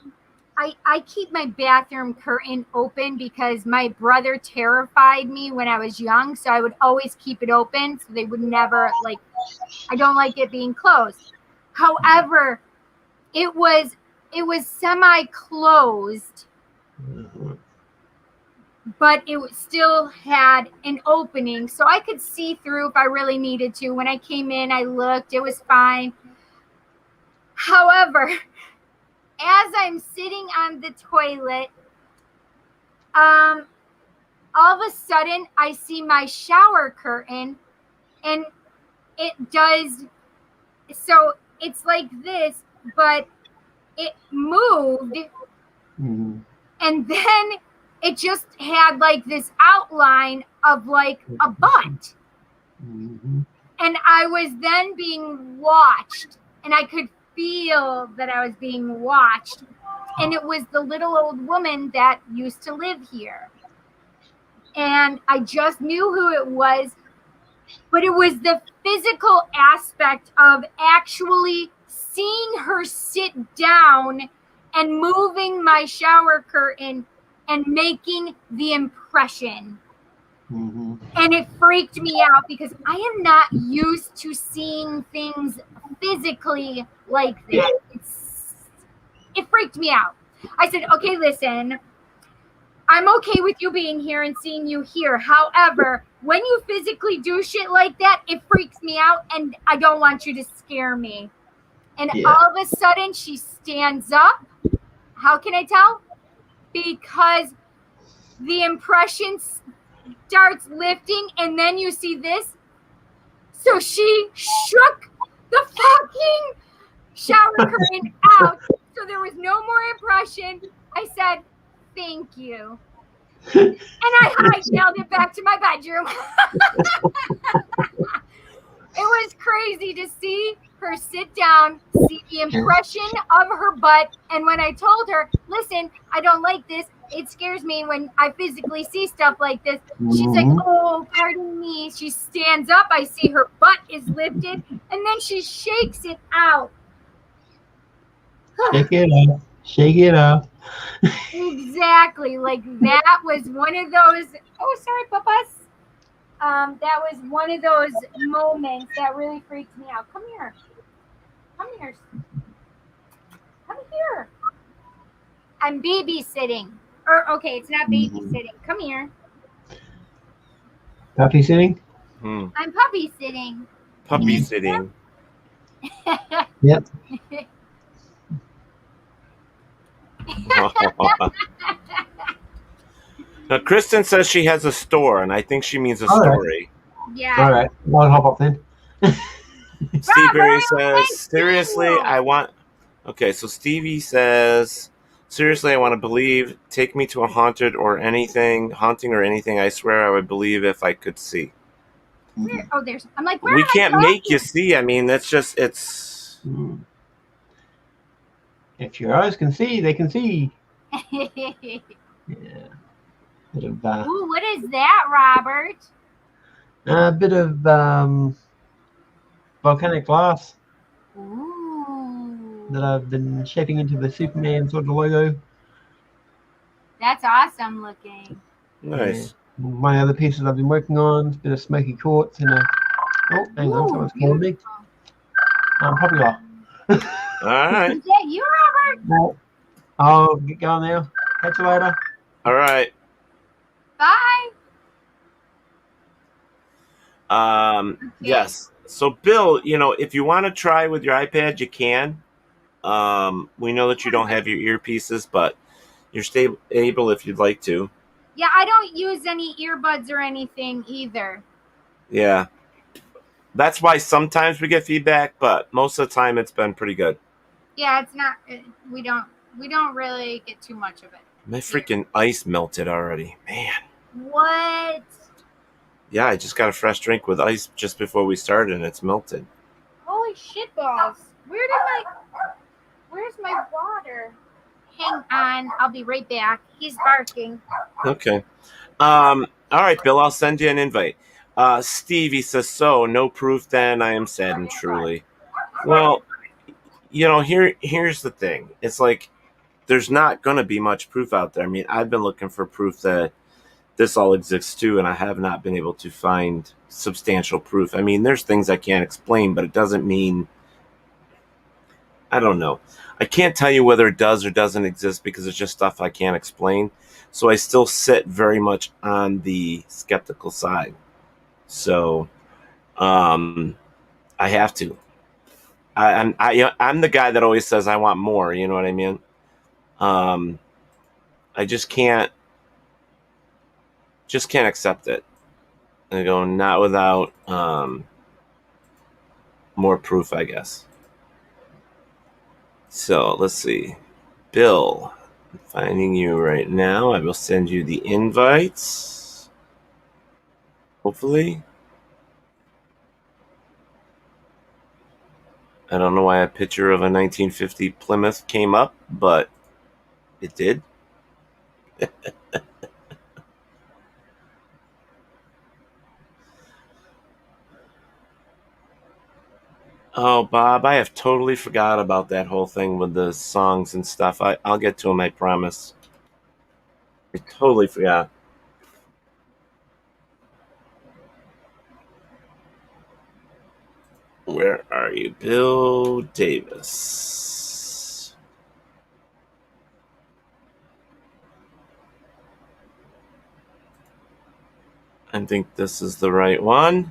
keep my bathroom curtain open because my brother terrified me when I was young. So I would always keep it open so they would never I don't like it being closed. However, it was semi-closed, but it still had an opening, so I could see through if I really needed to. When I came in, I looked, it was fine. However, as I'm sitting on the toilet, all of a sudden I see my shower curtain, and it does, so it's like this, but it moved, and then it just had like this outline of like a butt. And I was then being watched, and I could feel that I was being watched. And it was the little old woman that used to live here. And I just knew who it was, but it was the physical aspect of actually seeing her sit down and moving my shower curtain and making the impression. And it freaked me out because I am not used to seeing things physically like that. It freaked me out. I said, okay, listen, I'm okay with you being here and seeing you here. However, when you physically do shit like that, it freaks me out, and I don't want you to scare me. And all of a sudden, she stands up. How can I tell? Because the impression starts lifting, and then you see this. So she shook the fucking shower curtain out, so there was no more impression. I said, thank you. And I hightailed it back to my bedroom. It was crazy to see her sit down, see the impression of her butt. And when I told her, listen, I don't like this, it scares me when I physically see stuff like this, she's like, oh, pardon me. She stands up. I see her butt is lifted, and then she shakes it out. Shake it off. Shake it off. Exactly. Like that was one of those. Oh, sorry, papas. That was one of those moments that really freaked me out. Come here. Come here. Come here. I'm babysitting. Or okay, it's not babysitting. Come here. Puppy sitting? I'm puppy sitting. Puppy sitting. Yep. Now, Kristen says she has a store, and I think she means a story. Yeah. All right. I'll hop up then. Steve Berry says, seriously, I want... Okay, so Stevie says, seriously, I want to believe. Take me to a haunting or anything. I swear I would believe if I could see. Where? Oh, there's... I'm like, where We am I can't make you see. I mean, that's just... It's... If your eyes can see, they can see. Yeah. Bit of, ooh, what is that, Robert? a bit of volcanic glass. Ooh. That I've been shaping into the Superman sort of logo. That's awesome looking. Nice. Yeah. My other pieces I've been working on, a bit of smoky quartz and a... Oh, hang on, someone's calling me. Puppy law. All right. Is that you, Robert? No. I'll get going now. Catch you later. All right. Bye. Yes. So, Bill, if you want to try with your iPad, you can. We know that you don't have your earpieces, but, You're able if you'd like to. Yeah, I don't use any earbuds or anything either. Yeah. That's why sometimes we get feedback, but most of the time it's been pretty good. Yeah, it's not. We don't really get too much of it. My freaking ice melted already, man. What? Yeah, I just got a fresh drink with ice just before we started, and it's melted. Holy shit balls! Where's my water? Hang on, I'll be right back. He's barking. Okay. All right, Bill, I'll send you an invite. Stevie says, so, no proof then, I am saddened truly. Well, here's the thing. It's like, there's not going to be much proof out there. I mean, I've been looking for proof that this all exists too, and I have not been able to find substantial proof. I mean, there's things I can't explain, but it doesn't mean, I don't know. I can't tell you whether it does or doesn't exist because it's just stuff I can't explain. So I still sit very much on the skeptical side. So I have to. I'm the guy that always says I want more. You know what I mean? I just can't accept it. I go, not without more proof, I guess. So let's see. Bill, I'm finding you right now. I will send you the invites. Hopefully. I don't know why a picture of a 1950 Plymouth came up, but it did. Oh, Bob, I have totally forgot about that whole thing with the songs and stuff. I'll get to them, I promise. I totally forgot. Where are you? Bill Davis. I think this is the right one.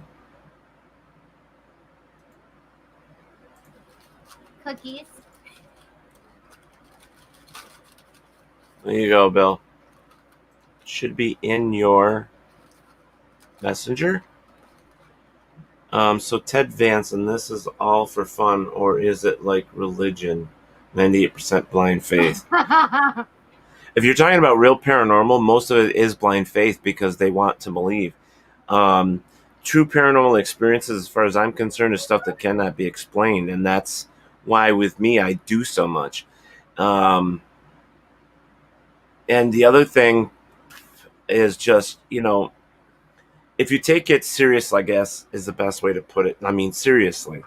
Cookies. There you go, Bill. Should be in your messenger. So Ted Vance, and this is all for fun, or is it like religion? 98% blind faith. If you're talking about real paranormal, most of it is blind faith because they want to believe. True paranormal experiences, as far as I'm concerned, is stuff that cannot be explained, and that's why with me I do so much. And the other thing is just, if you take it serious, I guess, is the best way to put it. I mean, seriously.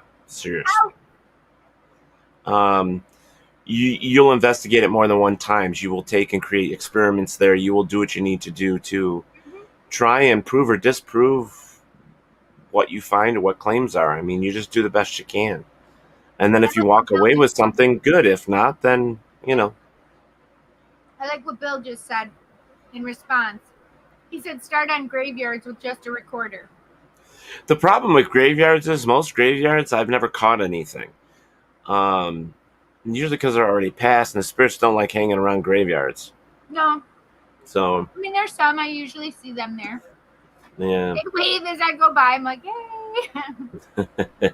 You'll investigate it more than one time. You will take and create experiments there. You will do what you need to do to try and prove or disprove what you find or what claims are. I mean, you just do the best you can. And then if you walk away with something, good. If not, then, I like what Bill just said in response. He said start on graveyards with just a recorder. The problem with graveyards is most graveyards, I've never caught anything. Usually because they're already passed and the spirits don't like hanging around graveyards. No. So. I mean, there's some. I usually see them there. Yeah. They wave as I go by. I'm like, yay.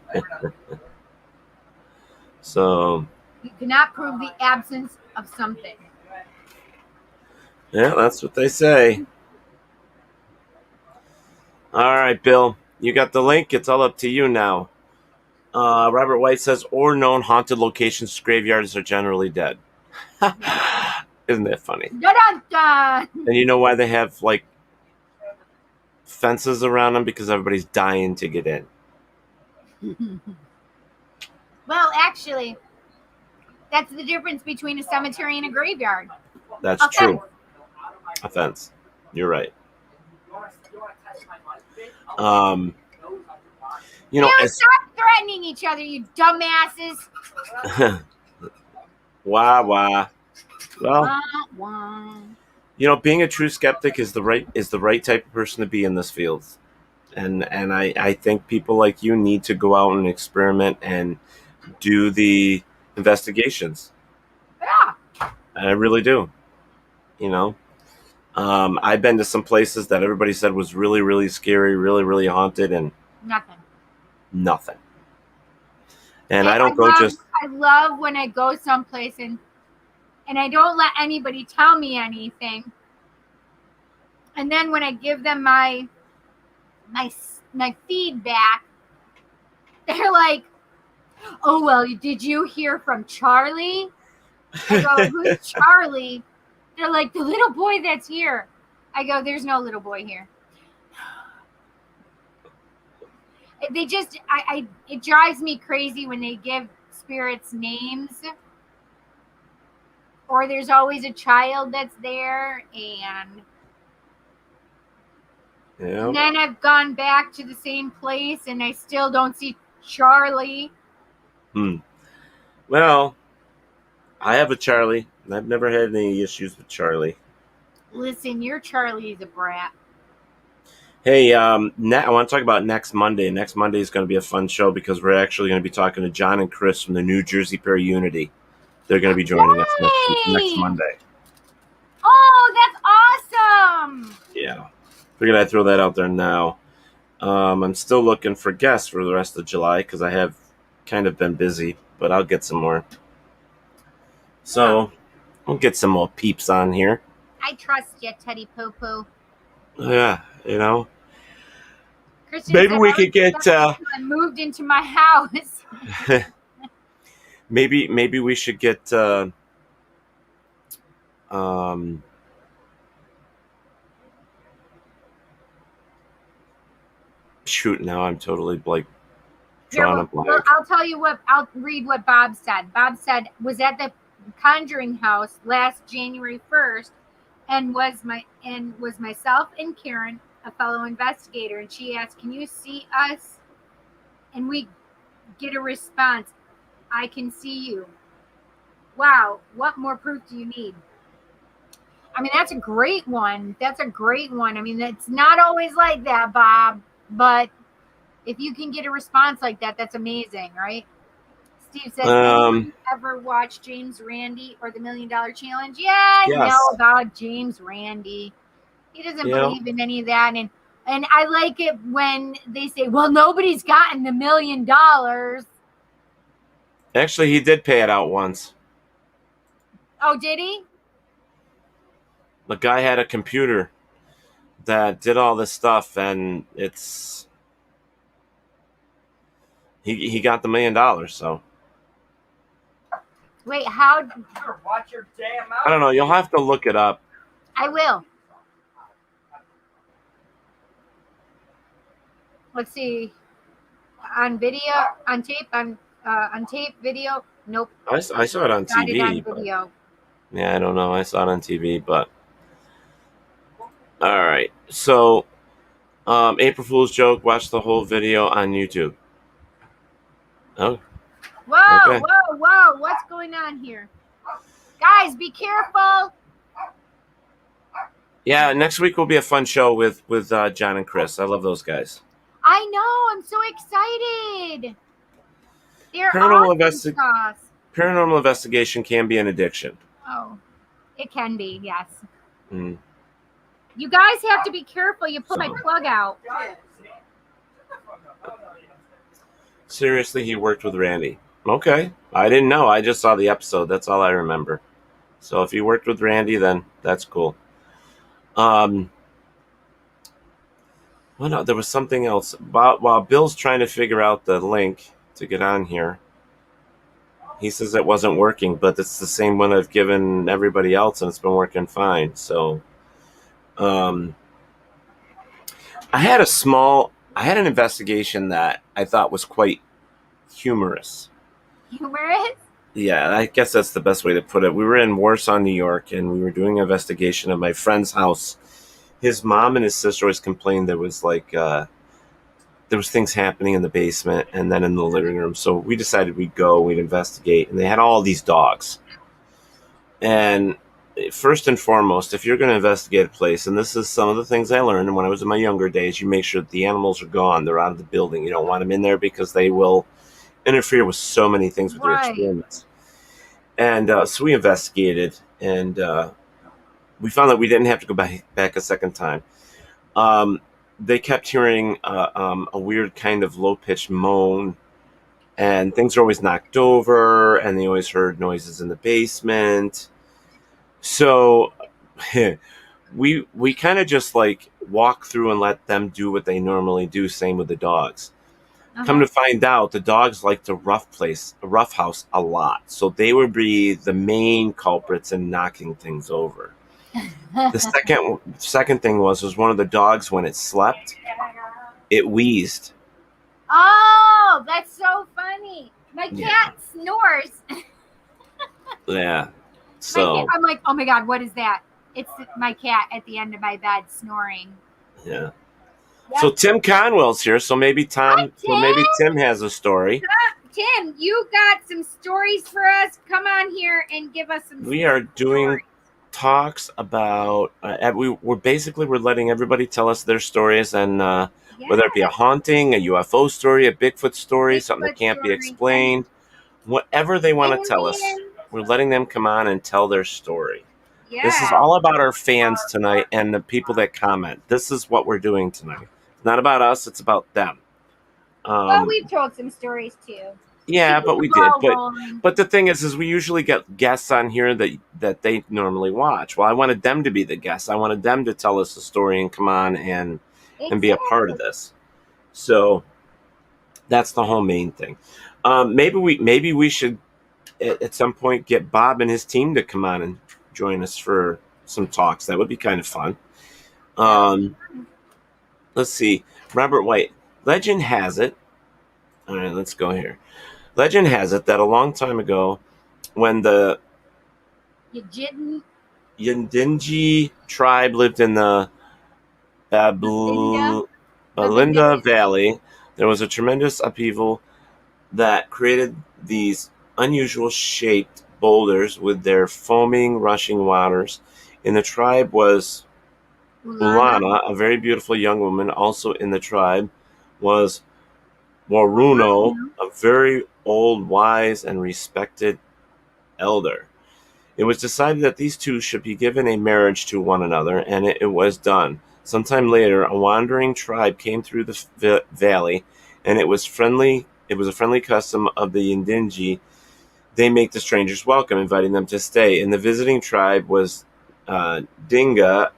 So. You cannot prove the absence of something. Yeah, that's what they say. All right, Bill, you got the link. It's all up to you now. Robert White says, or known haunted locations, graveyards are generally dead. Isn't that funny? Dun-dun-dun. And you know why they have, like, fences around them? Because everybody's dying to get in. Well, actually, that's the difference between a cemetery and a graveyard. That's true. A fence. You're right. Stop threatening each other, you dumbasses. Wah. Well, being a true skeptic is the right type of person to be in this field. And I think people like you need to go out and experiment and do the investigations. Yeah. I really do. You know, I've been to some places that everybody said was really, really scary, really, really haunted, and nothing. And I don't go just. I love when I go someplace and I don't let anybody tell me anything. And then when I give them my feedback, they're like, "Oh, well, did you hear from Charlie?" I go, "Who's Charlie?" They're like, "The little boy that's here." I go, "There's no little boy here." They just, it drives me crazy when they give spirits names. Or there's always a child that's there, and then I've gone back to the same place and I still don't see Charlie. Well, I have a Charlie, and I've never had any issues with Charlie. Listen, your Charlie is a brat. Hey, I want to talk about next Monday. Next Monday is going to be a fun show because we're actually going to be talking to John and Chris from the New Jersey Pair Unity. They're going to be joining us next Monday. Oh, that's awesome! Yeah. Figured I'd throw that out there now. I'm still looking for guests for the rest of July because I have kind of been busy, but I'll get some more. So, we'll get some more peeps on here. I trust you, Teddy Poo-Poo. Yeah, you know. Christian Maybe said, we could get... I moved into my house. Maybe we should get... shoot, now I'm totally drawing a blank. Well, I'll tell you what, I'll read what Bob said. Bob said, was at the Conjuring House last January 1st and was myself and Karen, a fellow investigator, and she asked, "Can you see us?" And we get a response, "I can see you." Wow, what more proof do you need? I mean, that's a great one. I mean, it's not always like that, Bob, but if you can get a response like that, that's amazing, right? Steve says, anyone ever watch James Randi or the $1 Million Challenge? Yeah, I know about James Randi. He doesn't believe in any of that. And I like it when they say, well, nobody's gotten the $1 million. Actually, he did pay it out once. Oh, did he? The guy had a computer that did all this stuff, and he got the $1 million, so. Wait, how? Watch your damn mouth. I don't know. You'll have to look it up. I will. Let's see. On video, on tape, on tape, video. Nope. I saw it on Got TV. it on video. Yeah, I don't know. I saw it on TV, but all right. So, April Fool's joke. Watch the whole video on YouTube. Oh. Whoa, Okay. whoa! What's going on here, guys? Be careful. Yeah, next week will be a fun show with John and Chris. I love those guys. I know. I'm so excited. They're Paranormal awesome sauce. Paranormal investigation can be an addiction. Oh, it can be. Yes. Mm. You guys have to be careful. You put my plug out. Seriously, he worked with Randy. Okay. I didn't know. I just saw the episode. That's all I remember. So if he worked with Randy, then that's cool. Well, no, there was something else. While Bill's trying to figure out the link to get on here, he says it wasn't working, but it's the same one I've given everybody else, and it's been working fine. So, I had an investigation that I thought was quite humorous. Humorous? Yeah, I guess that's the best way to put it. We were in Warsaw, New York, and we were doing an investigation of my friend's house. His mom and his sister always complained there was there was things happening in the basement and then in the living room. So we decided we'd investigate, and they had all these dogs. And first and foremost, if you're going to investigate a place, and this is some of the things I learned when I was in my younger days, you make sure that the animals are gone. They're out of the building. You don't want them in there because they will interfere with so many things with your experiments. And so we investigated, and we found that we didn't have to go back a second time. They kept hearing a weird kind of low-pitched moan, and things are always knocked over, and they always heard noises in the basement. So we kind of just like walk through and let them do what they normally do. Same with the dogs. Come to find out, the dogs like to rough house a lot. So they would be the main culprits in knocking things over. The second thing was one of the dogs, when it slept, it wheezed. Oh, that's so funny. My cat snores. Yeah. So I'm like, oh my God, what is that? It's my cat at the end of my bed snoring. yeah. So Tim Conwell's here, so maybe Tim has a story. Tim, you got some stories for us. Come on here and give us some. We are doing talks about. We're letting everybody tell us their stories, and whether it be a haunting, a UFO story, a Bigfoot story, something that can't be explained, whatever they want to tell us, we're letting them come on and tell their story. Yeah. This is all about our fans tonight and the people that comment. This is what we're doing tonight. It's not about us, it's about them. Well, we've told some stories too. Yeah, but we did. But the thing is we usually get guests on here that they normally watch. Well, I wanted them to be the guests. I wanted them to tell us the story and come on and be a part of this. So that's the whole main thing. Maybe we should at some point get Bob and his team to come on and join us for some talks. That would be kind of fun. Let's see. Robert White. Legend has it. All right, let's go here. Legend has it that a long time ago, when the Yindinji tribe lived in the Balinda Valley, there was a tremendous upheaval that created these unusual shaped boulders with their foaming, rushing waters. In the tribe was Ulana, a very beautiful young woman. Also in the tribe was Waruno, a very old, wise, and respected elder. It was decided that these two should be given a marriage to one another, and it was done. Sometime later, a wandering tribe came through the valley, and it was a friendly custom of the Yindinji. They make the strangers welcome, inviting them to stay. And the visiting tribe was Daiga,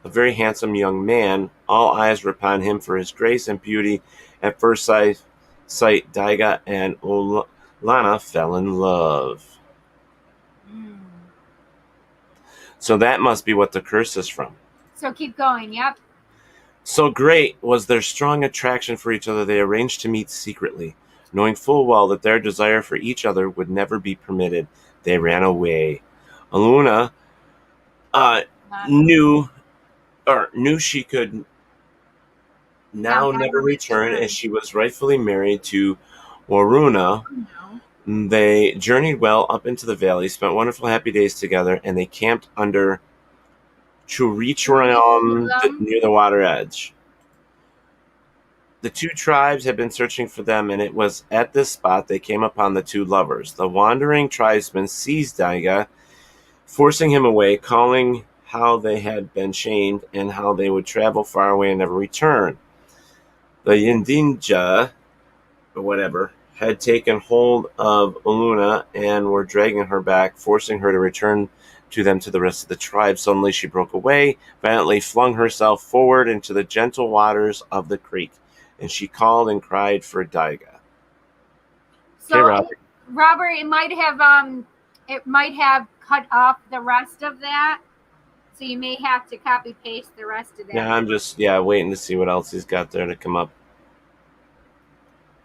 a very handsome young man. All eyes were upon him for his grace and beauty. At first sight, Daiga and Ulana fell in love. So that must be what the curse is from. So keep going, yep. So great was their strong attraction for each other, they arranged to meet secretly. Knowing full well that their desire for each other would never be permitted, they ran away. Ulana knew she could now never return, as she was rightfully married to Waruna. They journeyed well up into the valley, spent wonderful happy days together, and they camped under Churichram near the water edge. The two tribes had been searching for them, and it was at this spot they came upon the two lovers. The wandering tribesmen seized Daiga, forcing him away, calling how they had been shamed and how they would travel far away and never return. The Yindinja, or whatever, had taken hold of Uluna and were dragging her back, forcing her to return to them to the rest of the tribe. Suddenly she broke away, violently flung herself forward into the gentle waters of the creek, and she called and cried for Daiga. So, okay, Robert, it might have cut off the rest of that, so you may have to copy paste the rest of that. Yeah, I'm just waiting to see what else he's got there to come up.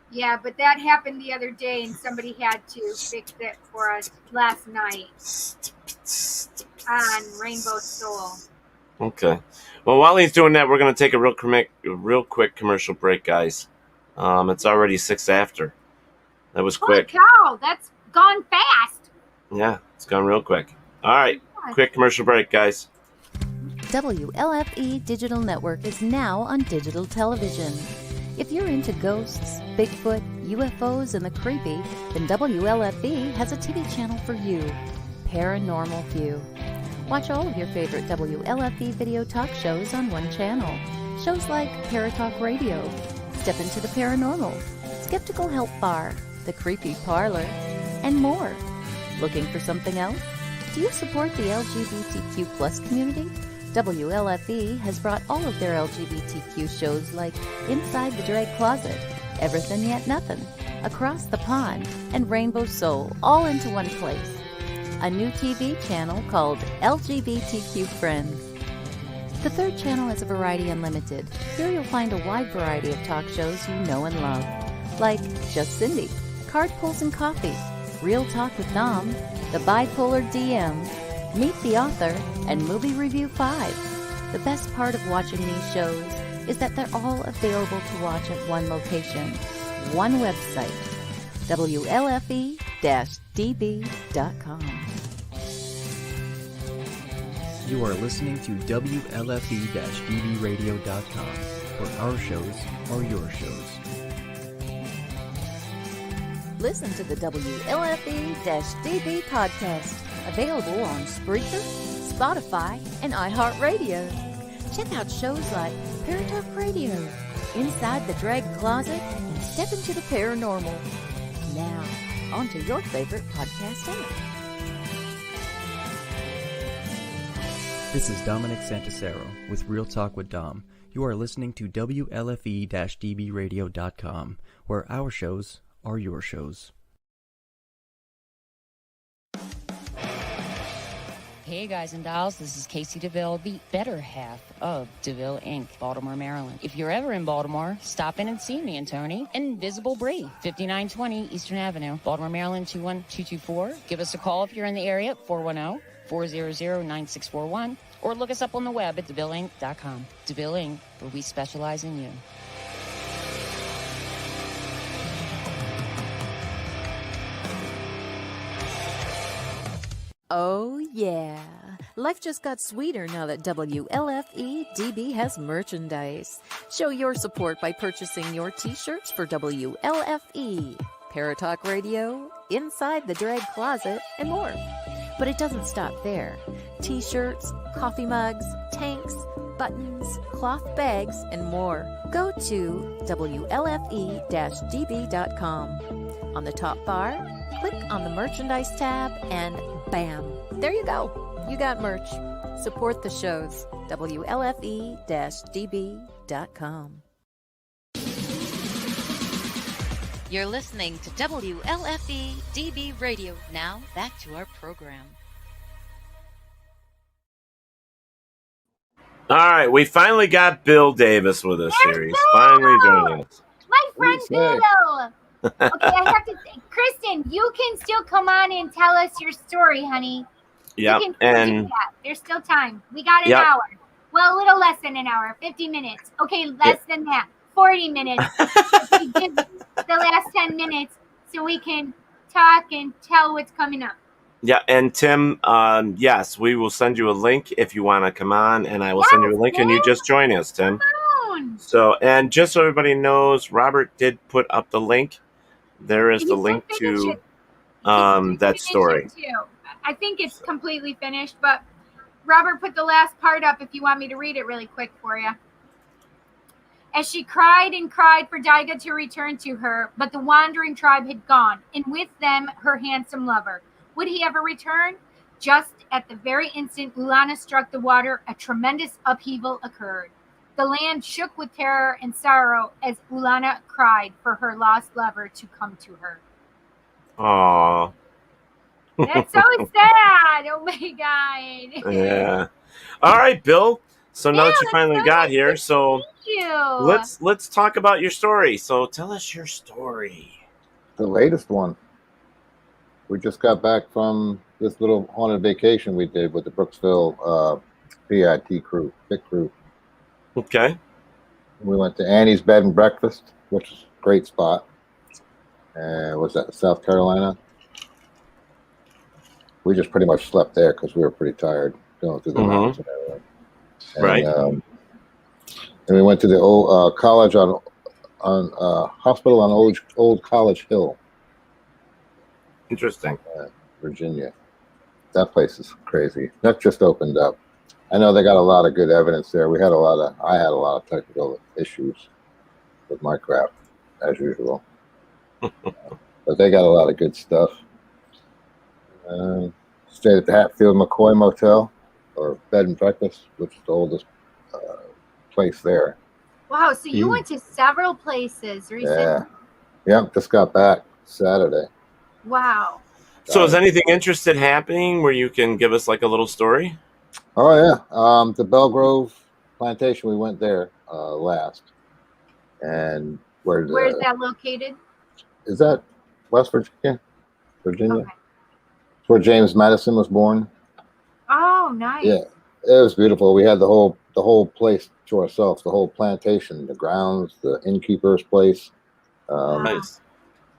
Yeah, but that happened the other day, and somebody had to fix it for us last night on Rainbow Soul. Okay. Well, while he's doing that, we're going to take a real quick commercial break, guys. It's already 6 after. That was quick. Holy cow, that's gone fast. Yeah, it's gone real quick. All right, quick commercial break, guys. WLFE Digital Network is now on digital television. If you're into ghosts, Bigfoot, UFOs, and the creepy, then WLFE has a TV channel for you. Paranormal View. Watch all of your favorite WLFE video talk shows on one channel. Shows like Paratalkradio, Step Into the Paranormal, Skeptical Help Bar, The Creepy Parlor, and more. Looking for something else? Do you support the LGBTQ plus community? WLFE has brought all of their LGBTQ shows like Inside the Drag Closet, Everything Yet Nothing, Across the Pond, and Rainbow Soul all into one place. A new TV channel called LGBTQ Friends. The third channel is a Variety Unlimited. Here you'll find a wide variety of talk shows you know and love, like Just Cindy, Card Pulls and Coffee, Real Talk with Dom, The Bipolar DM, Meet the Author, and Movie Review 5. The best part of watching these shows is that they're all available to watch at one location, one website, WLFE-DB.com. You are listening to WLFE-DBRadio.com, where our shows are your shows. Listen to the WLFE-DB podcast, available on Spreaker, Spotify, and iHeartRadio. Check out shows like Paratalkradio, Inside the Drag Closet, and Step Into the Paranormal. Now, on to your favorite podcast app. This is Dominic Santasero with Real Talk with Dom. You are listening to WLFE-DBRadio.com, where our shows are your shows. Hey guys and dolls, this is Casey DeVille, the better half of DeVille Inc., Baltimore, Maryland. If you're ever in Baltimore, stop in and see me and Tony. Invisible Bree, 5920 Eastern Avenue, Baltimore, Maryland, 21224. Give us a call if you're in the area, 410-400-9641, or look us up on the web at DeVilleInc.com. DeVille Inc., where we specialize in you. Oh, yeah. Life just got sweeter now that WLFE-DB has merchandise. Show your support by purchasing your t-shirts for WLFE, Paratalk Radio, Inside the Drag Closet, and more. But it doesn't stop there. T-shirts, coffee mugs, tanks, buttons, cloth bags, and more. Go to WLFE-DB.com. On the top bar, click on the merchandise tab and bam, there you go. You got merch. Support the shows. WLFE-DB.com. You're listening to WLFE-DB Radio. Now, back to our program. All right, we finally got Bill Davis with us here. He's finally joining us. My friend Bill. Okay, I have to say, Kristen, you can still come on and tell us your story, honey. Yep, You can do that. There's still time. We got an hour. Well, a little less than an hour, 50 minutes. Okay, less than that, 40 minutes. We give the last 10 minutes so we can talk and tell what's coming up. Yeah, and Tim, yes, we will send you a link if you want to come on, and I will send you a link, and you just join us, Tim. So, and just so everybody knows, Robert did put up the link. There is the link to that story. I think it's completely finished, but Robert put the last part up if you want me to read it really quick for you. As she cried and cried for Daiga to return to her, but the wandering tribe had gone, and with them her handsome lover. Would he ever return? Just at the very instant Ulana struck the water, a tremendous upheaval occurred. The land shook with terror and sorrow as Ulana cried for her lost lover to come to her. Aww. That's so sad. Oh my God. Yeah. All right, Bill. So now that you finally got here, so let's talk about your story. So tell us your story. The latest one. We just got back from this little haunted vacation we did with the Brooksville PIT crew, big crew. Okay. We went to Annie's Bed and Breakfast, which is a great spot. Was that South Carolina? We just pretty much slept there because we were pretty tired going through the mountains and everything. And, right. And we went to the old college on hospital on Old College Hill. Interesting. Virginia. that place is crazy. That just opened up. I know they got a lot of good evidence there. I had a lot of technical issues with my crap, as usual. But they got a lot of good stuff. Stayed at the Hatfield McCoy Motel, or Bed and Breakfast, which is the oldest place there. Wow, so you went to several places recently. Yeah. Yep, just got back Saturday. Wow. So is anything interesting happening where you can give us like a little story? Oh, yeah. The Belgrove Plantation, we went there last. And Where's that located? is that West Virginia? Virginia? Okay. It's where James Madison was born. Oh, nice. Yeah, it was beautiful. We had the whole place to ourselves, the whole plantation, the grounds, the innkeeper's place. Nice.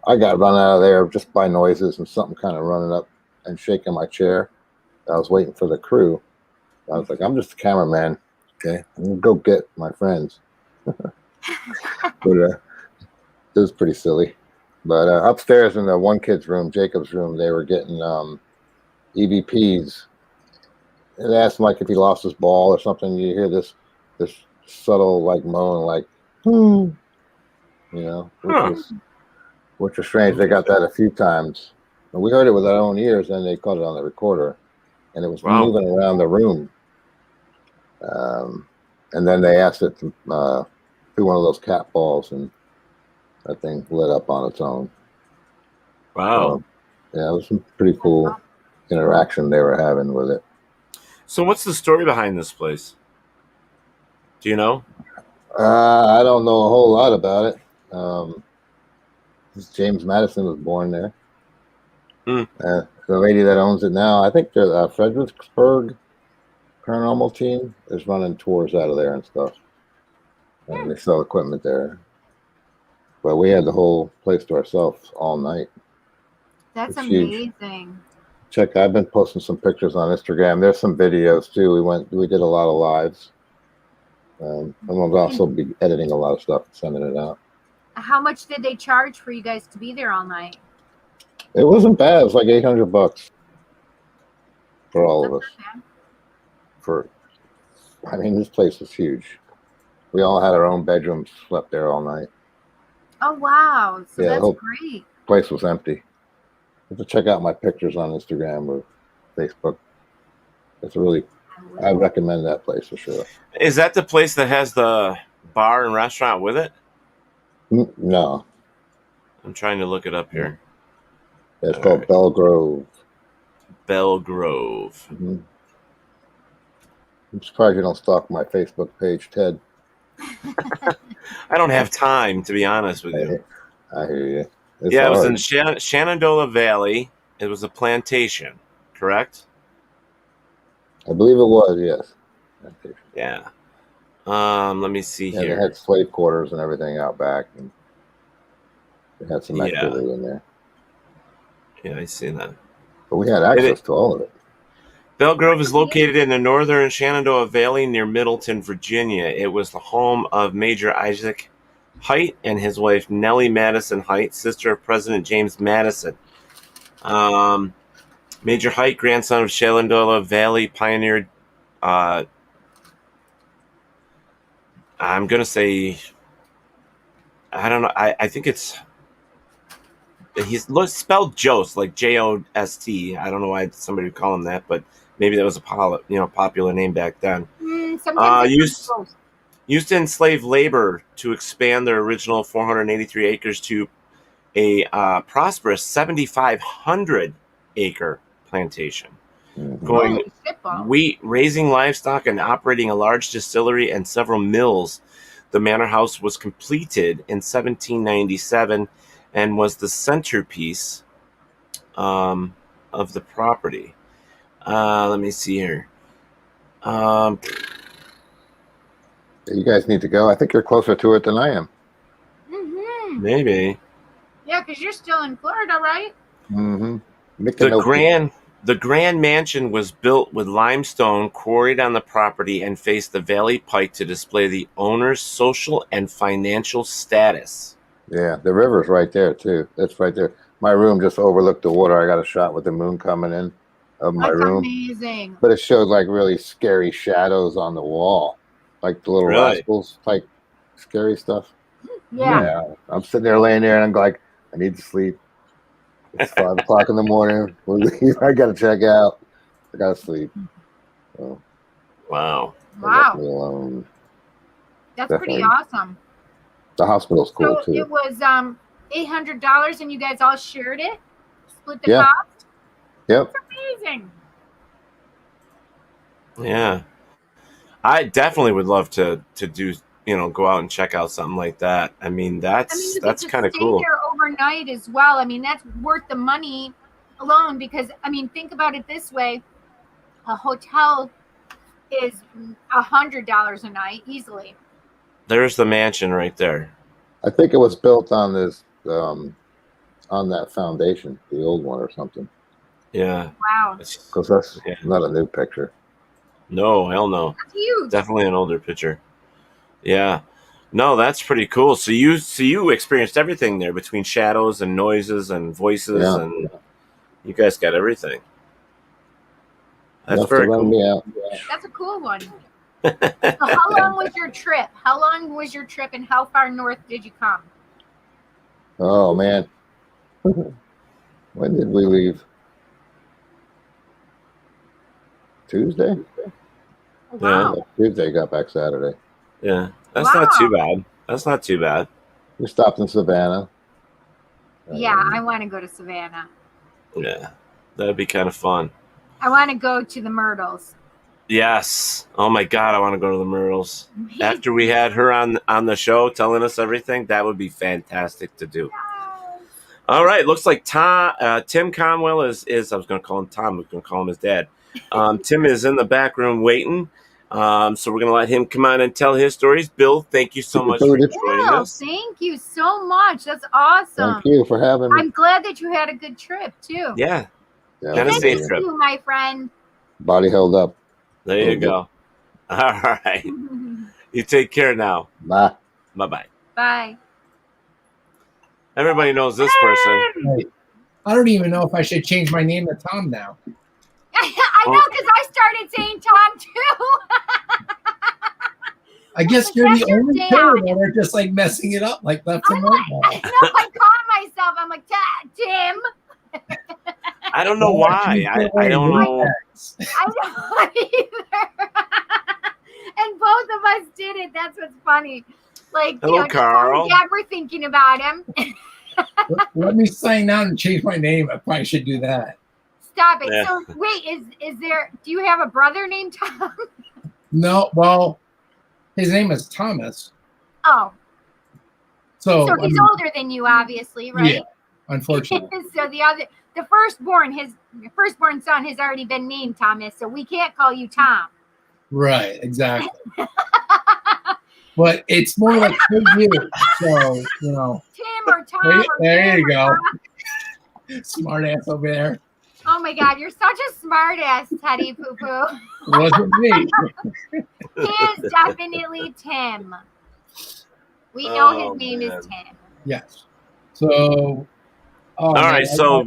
I got run out of there just by noises and something kind of running up and shaking my chair. I was waiting for the crew. I was like, I'm just a cameraman. Okay, I'm gonna go get my friends. But it was pretty silly. But upstairs in the one kid's room, Jacob's room, they were getting EVPs. And they asked him like if he lost his ball or something. You hear this subtle like moan, like, you know, which was strange. They got that a few times. And we heard it with our own ears, and they caught it on the recorder, and it was moving around the room. And then they asked it to do one of those cat balls, and that thing lit up on its own. Wow. So, yeah, it was some pretty cool interaction they were having with it. So what's the story behind this place? Do you know? I don't know a whole lot about it. James Madison was born there. The lady that owns it now, I think the Fredericksburg Paranormal Team is running tours out of there and stuff. And they sell equipment there. But we had the whole place to ourselves all night. That's It's amazing. huge. I've been posting some pictures on Instagram. There's some videos too. We did a lot of lives. And we'll also be editing a lot of stuff and sending it out. How much did they charge for you guys to be there all night? It wasn't bad. It was like $800 for all of us. This place was huge. We all had our own bedrooms, slept there all night. Oh, wow. So Yeah, the that's whole great. place was empty. You have to check out my pictures on Instagram or Facebook. I recommend that place for sure. Is that the place that has the bar and restaurant with it? No. I'm trying to look it up here. It's called Belgrove. Belgrove. Mm-hmm. I'm surprised you don't stalk my Facebook page, Ted. I don't have time, to be honest with you. I hear you. It's it was hard. in Shenandoah Valley. It was a plantation, correct? I believe it was, yes. Yeah. Let me see here. They had slave quarters and everything out back, and they had some activity in there. Yeah, I see that. But we had access to all of it. Belgrove is located in the northern Shenandoah Valley near Middleton, Virginia. It was the home of Major Isaac Height and his wife Nellie Madison Height, sister of President James Madison. Major Height, grandson of Shenandoah Valley pioneer. I'm going to say, I don't know. I think he's spelled Jost, like Jost. I don't know why somebody would call him that, but maybe that was a popular name back then. Used to enslave labor to expand their original 483 acres to a prosperous 7,500 acre plantation. Growing wheat, raising livestock, and operating a large distillery and several mills. The manor house was completed in 1797 and was the centerpiece of the property. Let me see here. You guys need to go. I think you're closer to it than I am. Mm-hmm. Maybe. Yeah, because you're still in Florida, right? Mm-hmm. The Grand Mansion was built with limestone quarried on the property and faced the Valley Pike to display the owner's social and financial status. Yeah, the river's right there, too. It's right there. My room just overlooked the water. I got a shot with the moon coming in. of my That's room. amazing. But it showed like really scary shadows on the wall, like the little rascals type scary stuff. Yeah. I'm sitting there laying there and I'm like, I need to sleep. It's 5 o'clock in the morning. I gotta check out. I gotta sleep. So, wow. Wow. Alone. That's Definitely. pretty awesome. The hospital's cool So too. it was $800 and you guys all shared it? Split the Yeah. cost? Yep. That's amazing. Yeah. I definitely would love to do, go out and check out something like that. I mean, that's kind of cool. Stay there overnight as well. I mean, that's worth the money alone because, I mean, think about it this way. A hotel is $100 a night easily. There's the mansion right there. I think it was built on this, on that foundation, the old one or something. Yeah. Wow. Because that's not a new picture. No, hell no. That's huge. Definitely an older picture. Yeah. No, that's pretty cool. So you experienced everything there between shadows and noises and voices and you guys got everything. That's very cool. That's a cool one. So how long was your trip? How long was your trip and how far north did you come? Oh man. When did we leave? Tuesday? Wow. Yeah, Tuesday, got back Saturday. Yeah. That's not too bad. That's not too bad. We stopped in Savannah. Yeah, I want to go to Savannah. Yeah. That'd be kind of fun. I want to go to the Myrtles. Yes. Oh my God, I want to go to the Myrtles. After we had her on the show telling us everything, that would be fantastic to do. All right, looks like Tim Conwell is I was going to call him Tom. I was going to call him his dad. Tim is in the back room waiting. So we're going to let him come on and tell his stories. Bill, thank you so much for joining us. Thank you so much. That's awesome. Thank you for having me. I'm glad that you had a good trip too. Yeah. Kind of safe trip. You, my friend. Body held up. There you go. All right. You take care now. Bye. Bye-bye. Bye. Everybody knows this person. Right. I don't even know if I should change my name to Tom now. I know, because I started saying Tom too. I guess you're the your only dad. two that are just like messing it up like left and right. I know, I caught myself. I'm like, Tim. I don't know why. I don't know. I don't either. And both of us did it. That's what's funny. Like, Hello, Carl. Yeah, we're thinking about him. Let me sign out and change my name. I probably should do that. Stop it. Yeah. So wait, is there? Do you have a brother named Tom? No, well, his name is Thomas. Oh, So he's older than you, obviously, right? Yeah, unfortunately. So the firstborn son has already been named Thomas, so we can't call you Tom. Right, exactly. But it's more like for you. So, Tim or Tom. There you go. Smart ass over there. Oh my God, you're such a smart ass, Teddy Poo Poo. Wasn't me. He is definitely Tim. We know his name is Tim. Yes. So. All right. So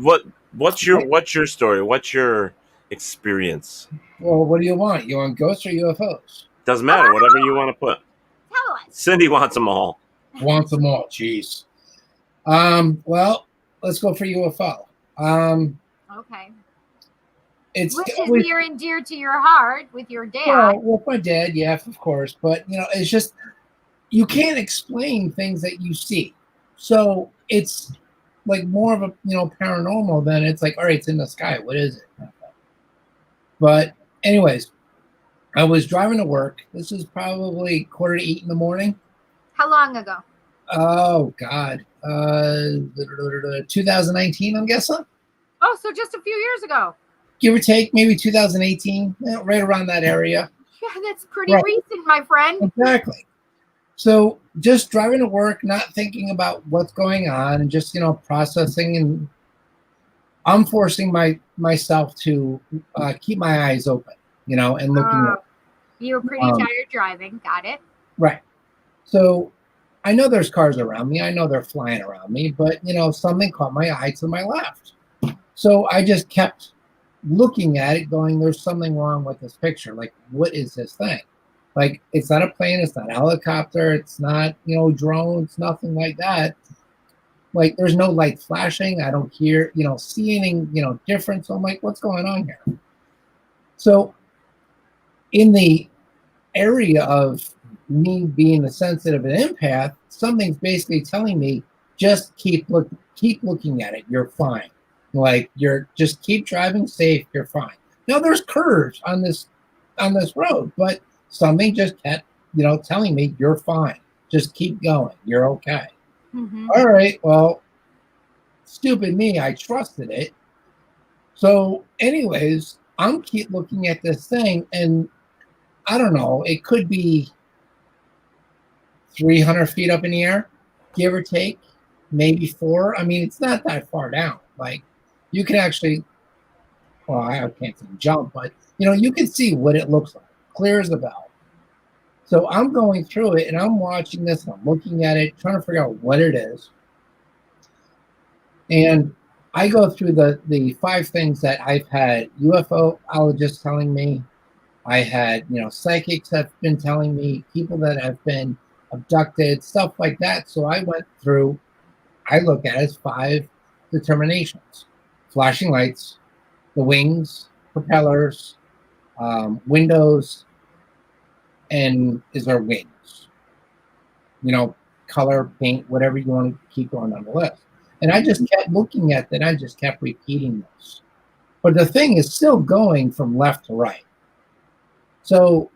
what's your story? What's your experience? Well, what do you want? You want ghosts or UFOs? Doesn't matter. Whatever you want to put. Tell us. Cindy wants them all. Wants them all. Jeez. Well, let's go for UFO. Okay. It's which is near and dear to your heart with your dad. Well, with my dad, yeah, of course. But it's just you can't explain things that you see. So it's like more of a paranormal than it's like, all right, it's in the sky. What is it? But anyways, I was driving to work. This is probably 7:45 in the morning. How long ago? Oh God, 2019. I'm guessing. Oh, so just a few years ago. Give or take, maybe 2018, right around that area. Yeah, that's pretty recent, my friend. Exactly. So just driving to work, not thinking about what's going on, and just processing, and I'm forcing myself to keep my eyes open, and looking up. You were pretty tired driving. Got it. Right. So I know there's cars around me. I know they're flying around me, but something caught my eye to my left. So I just kept looking at it going, there's something wrong with this picture. Like, what is this thing? Like, it's not a plane, it's not a helicopter, it's not, drones, nothing like that. Like, there's no light flashing. I don't hear, see anything, different. So I'm like, what's going on here? So in the area of me being a sensitive and empath, something's basically telling me, just keep looking at it. You're fine. Like, just keep driving safe. You're fine. Now there's curves on this road, but something just kept, telling me you're fine. Just keep going. You're okay. Mm-hmm. All right. Well, stupid me. I trusted it. So, anyways, I'm keep looking at this thing, and I don't know. It could be 300 feet up in the air, give or take, maybe 4. I mean, it's not that far down. Like, you can actually, well, I can't say jump, but you can see what it looks like, clear as a bell. So I'm going through it, and I'm watching this, and I'm looking at it, trying to figure out what it is. And I go through the 5 things that I've had UFOologists telling me. I had, psychics have been telling me, people that have been abducted, stuff like that. So I went through, I look at it as 5 determinations: flashing lights, the wings, propellers, windows, and is there wings? Color, paint, whatever you want to keep going on the list. And I just kept looking at that. I just kept repeating this. But the thing is still going from left to right. So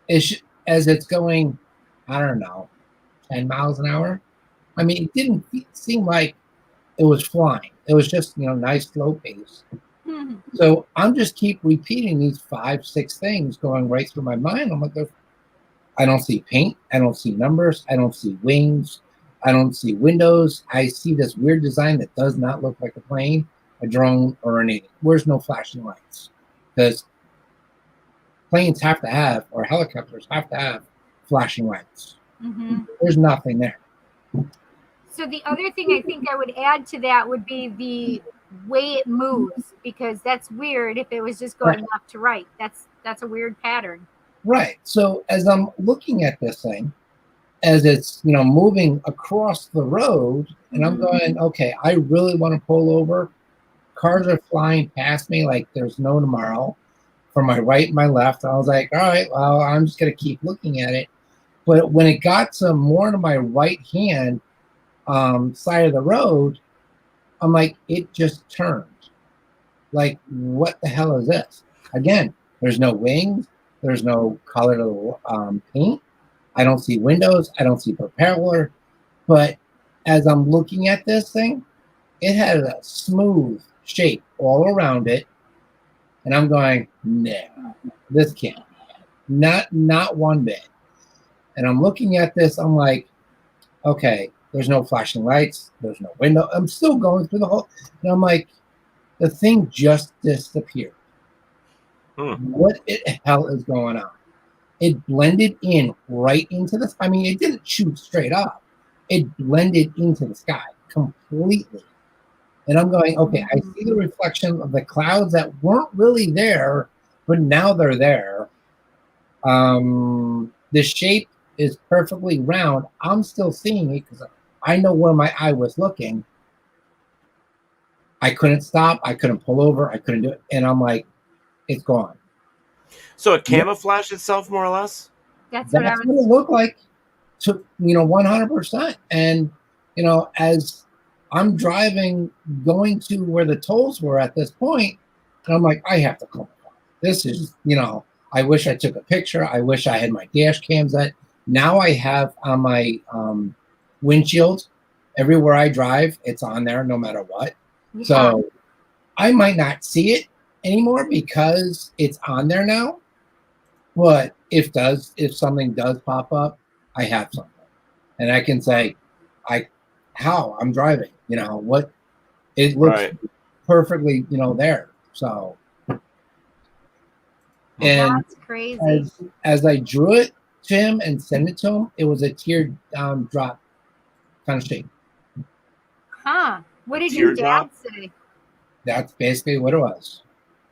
as it's going, I don't know, 10 miles an hour. I mean, it didn't seem like it was flying. It was just, nice slow pace. Mm-hmm. So I'm just keep repeating these 5, 6 things going right through my mind. I'm like, I don't see paint. I don't see numbers. I don't see wings. I don't see windows. I see this weird design that does not look like a plane, a drone, or anything. Where's no flashing lights? Because planes have to have, or helicopters have to have, flashing lights. Mm-hmm. There's nothing there. So the other thing I think I would add to that would be the way it moves, because that's weird. If it was just going left to right, that's a weird pattern. Right. So as I'm looking at this thing, as it's moving across the road, and I'm going, okay, I really want to pull over. Cars are flying past me like there's no tomorrow, from my right and my left. I was like, all right, well, I'm just gonna keep looking at it. But when it got to more to my right hand side of the road, I'm like, it just turned. Like, what the hell is this? Again, there's no wings, there's no color to the paint. I don't see windows. I don't see propeller. But as I'm looking at this thing, it had a smooth shape all around it. And I'm going, no, this can't be it. Not one bit. And I'm looking at this. I'm like, okay, there's no flashing lights. There's no window. I'm still going through the whole. And I'm like, the thing just disappeared. What the hell is going on? It blended in right into the. I mean, it didn't shoot straight up. It blended into the sky completely. And I'm going, okay, I see the reflection of the clouds that weren't really there, but now they're there. The shape is perfectly round. I'm still seeing it because I know where my eye was looking. I couldn't stop. I couldn't pull over. I couldn't do it. And I'm like, it's gone. So it camouflaged itself more or less? That's what it looked like, to 100%. And, as I'm driving, going to where the tolls were at this point, and I'm like, I have to call. This is, I wish I took a picture. I wish I had my dash cams that now I have on my windshield. Everywhere I drive, it's on there no matter what. Yeah. So I might not see it anymore because it's on there now. But if something does pop up, I have something. And I can say, how I'm driving, what it looks perfectly, there. So, and that's crazy. As I drew it to him and sent it to him, it was a tear drop kind of shape. Huh. What did your dad say? That's basically what it was.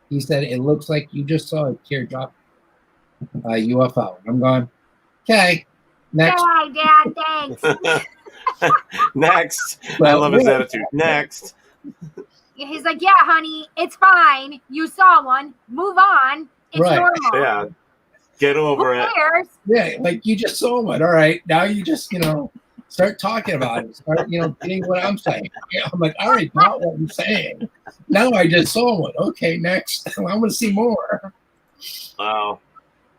He said, it looks like you just saw a teardrop UFO. I'm going, okay, next. Bye, Dad. Thanks. Next. I Well, love his yeah. attitude. Next. He's like, yeah, honey, it's fine. You saw one. Move on. It's Right. normal. Yeah. Get over Who it. cares? Yeah, like you just saw one. All right, now you just, start talking about it. Start, getting what I'm saying. I'm like, all right, not what I'm saying. Now I just saw one. Okay, next. I'm going to see more. Wow.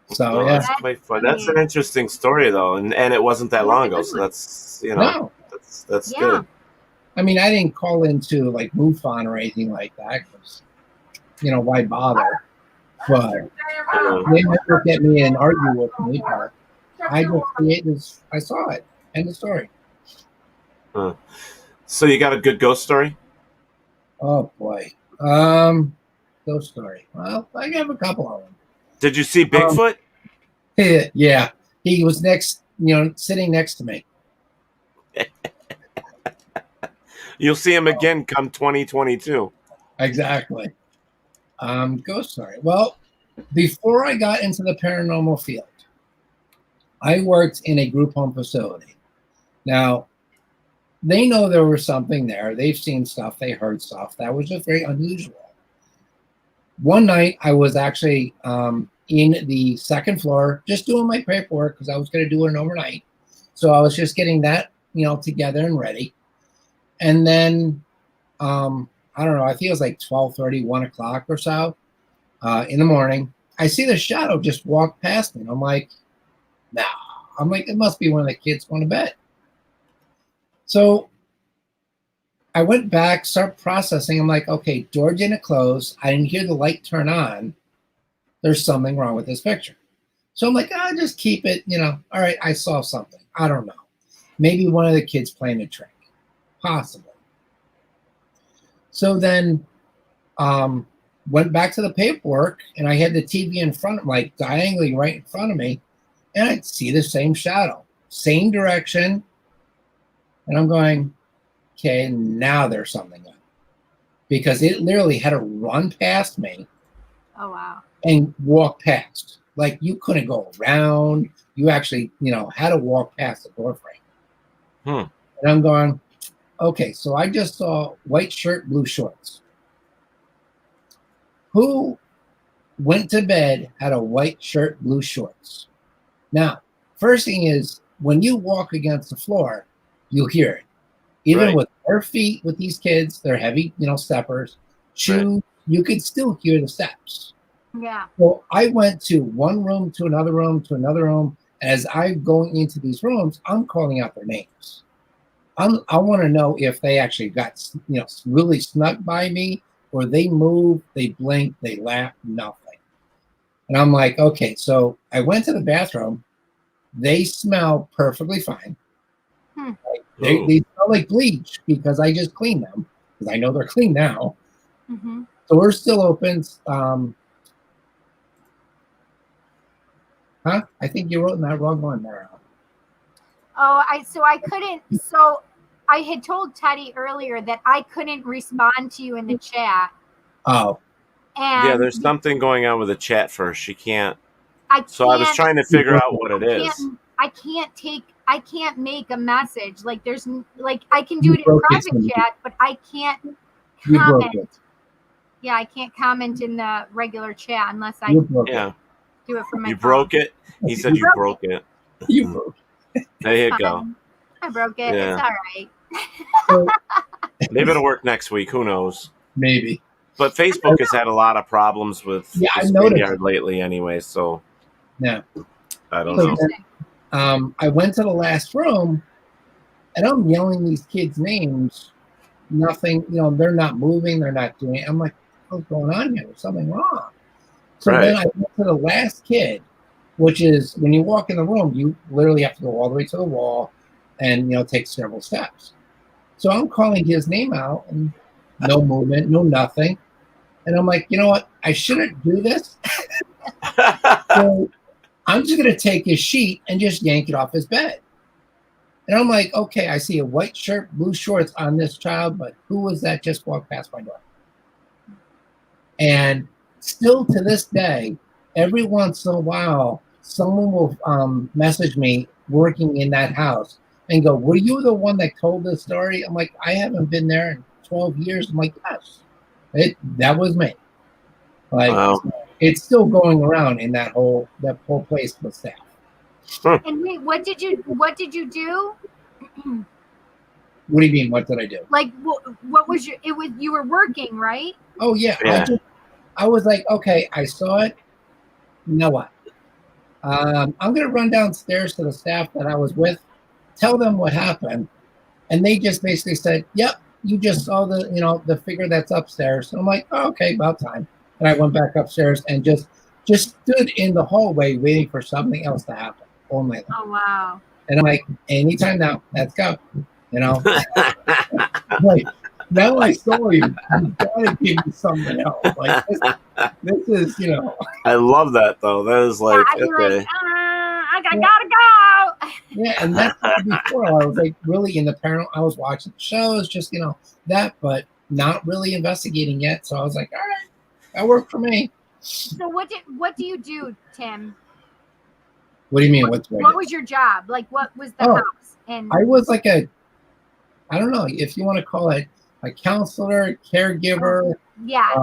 So, Well, yeah. that's quite fun. That's an interesting story, though, and it wasn't that long ago, so that's No. that's Yeah. good. I mean, I didn't call into like MUFON or anything like that because, why bother? But they might look at me and argue with me, but I just see it as I saw it. End of story. Huh. So you got a good ghost story? Oh boy. Ghost story. Well, I have a couple of them. Did you see Bigfoot? Yeah. He was sitting next to me. You'll see him again come 2022. Exactly. Ghost story. Well, before I got into the paranormal field, I worked in a group home facility. Now, they know there was something there. They've seen stuff. They heard stuff. That was just very unusual. One night, I was actually in the second floor, just doing my paperwork because I was going to do it overnight. So I was just getting that, together and ready. And then, I don't know, I think it was like 12:30, 1 o'clock or so in the morning. I see the shadow just walk past me. And I'm like, nah. I'm like, it must be one of the kids going to bed. So I went back, start processing. I'm like, okay, door didn't close. I didn't hear the light turn on. There's something wrong with this picture. So I'm like, I'll just keep it, all right, I saw something. I don't know. Maybe one of the kids playing a trick. Possibly. So then went back to the paperwork, and I had the TV in front of me, like diagonally right in front of me, and I see the same shadow, same direction. And I'm going, okay, now there's something up. Because it literally had to run past me. Oh, wow. And walk past. Like you couldn't go around. You actually, had to walk past the door frame. And I'm going, okay, so I just saw white shirt, blue shorts. Who went to bed, had a white shirt, blue shorts? Now, first thing is, when you walk against the floor, you hear it. Even with their feet, with these kids, they're heavy, steppers, shoes, you could still hear the steps. Yeah. So I went to one room, to another room, to another room. As I'm going into these rooms, I'm calling out their names. I want to know if they actually got, really snuck by me, or they moved, they blinked, they laughed, nothing. And I'm like, okay, so I went to the bathroom. They smell perfectly fine. They smell like bleach because I just cleaned them, because I know they're clean now. Mm-hmm. So we're still open. I think you wrote that wrong one there. Oh, I couldn't. So I had told Teddy earlier that I couldn't respond to you in the chat. Oh. And yeah, there's something going on with the chat first. She can't. I was trying to figure out what it is. I can't make a message. Like there's I can do it in private chat, but I can't comment. Yeah, I can't comment in the regular chat unless I do it from my phone. You broke it? He said you broke it. You broke it. There you go. I broke it. Yeah. It's all right. Maybe it'll work next week. Who knows? Maybe. But Facebook has had a lot of problems with StreamYard lately anyway, so yeah. I don't know. Then, I went to the last room, and I'm yelling these kids' names. Nothing, they're not moving. They're not doing it. I'm like, what's going on here? There's something wrong. So then I went to the last kid, which is when you walk in the room, you literally have to go all the way to the wall and, take several steps. So I'm calling his name out, and no movement, no nothing. And I'm like, you know what? I shouldn't do this. So I'm just going to take his sheet and just yank it off his bed. And I'm like, okay, I see a white shirt, blue shorts on this child, but who was that just walked past my door? And still to this day, every once in a while, someone will message me working in that house and go, "Were you the one that told this story?" I'm like, "I haven't been there in 12 years." I'm like, "Yes, that was me." Like, Wow. it's still going around in that whole place with staff. And wait, what did you do? What do you mean? What did I do? Like, what was your? It was you were working, right? Oh yeah. Yeah. I was like, okay, I saw it. Now what? I'm gonna run downstairs to the staff that I was with, tell them what happened, and they just basically said, "Yep, you just saw the figure that's upstairs." And I'm like, oh, okay, about time. And I went back upstairs and just stood in the hallway waiting for something else to happen all night long. Oh wow. And I'm like, anytime now, let's go. Like, now I saw you. You gotta give me something else. Like this is, I love that though. That is like, okay. I gotta go. Yeah, and that's before I was like really in the paranormal. I was watching shows, just that, but not really investigating yet. So I was like, all right, that worked for me. So what do you do, Tim? What do you mean? What was your job? Like, what was the house? And I was like I don't know if you want to call it a counselor, caregiver. Yeah.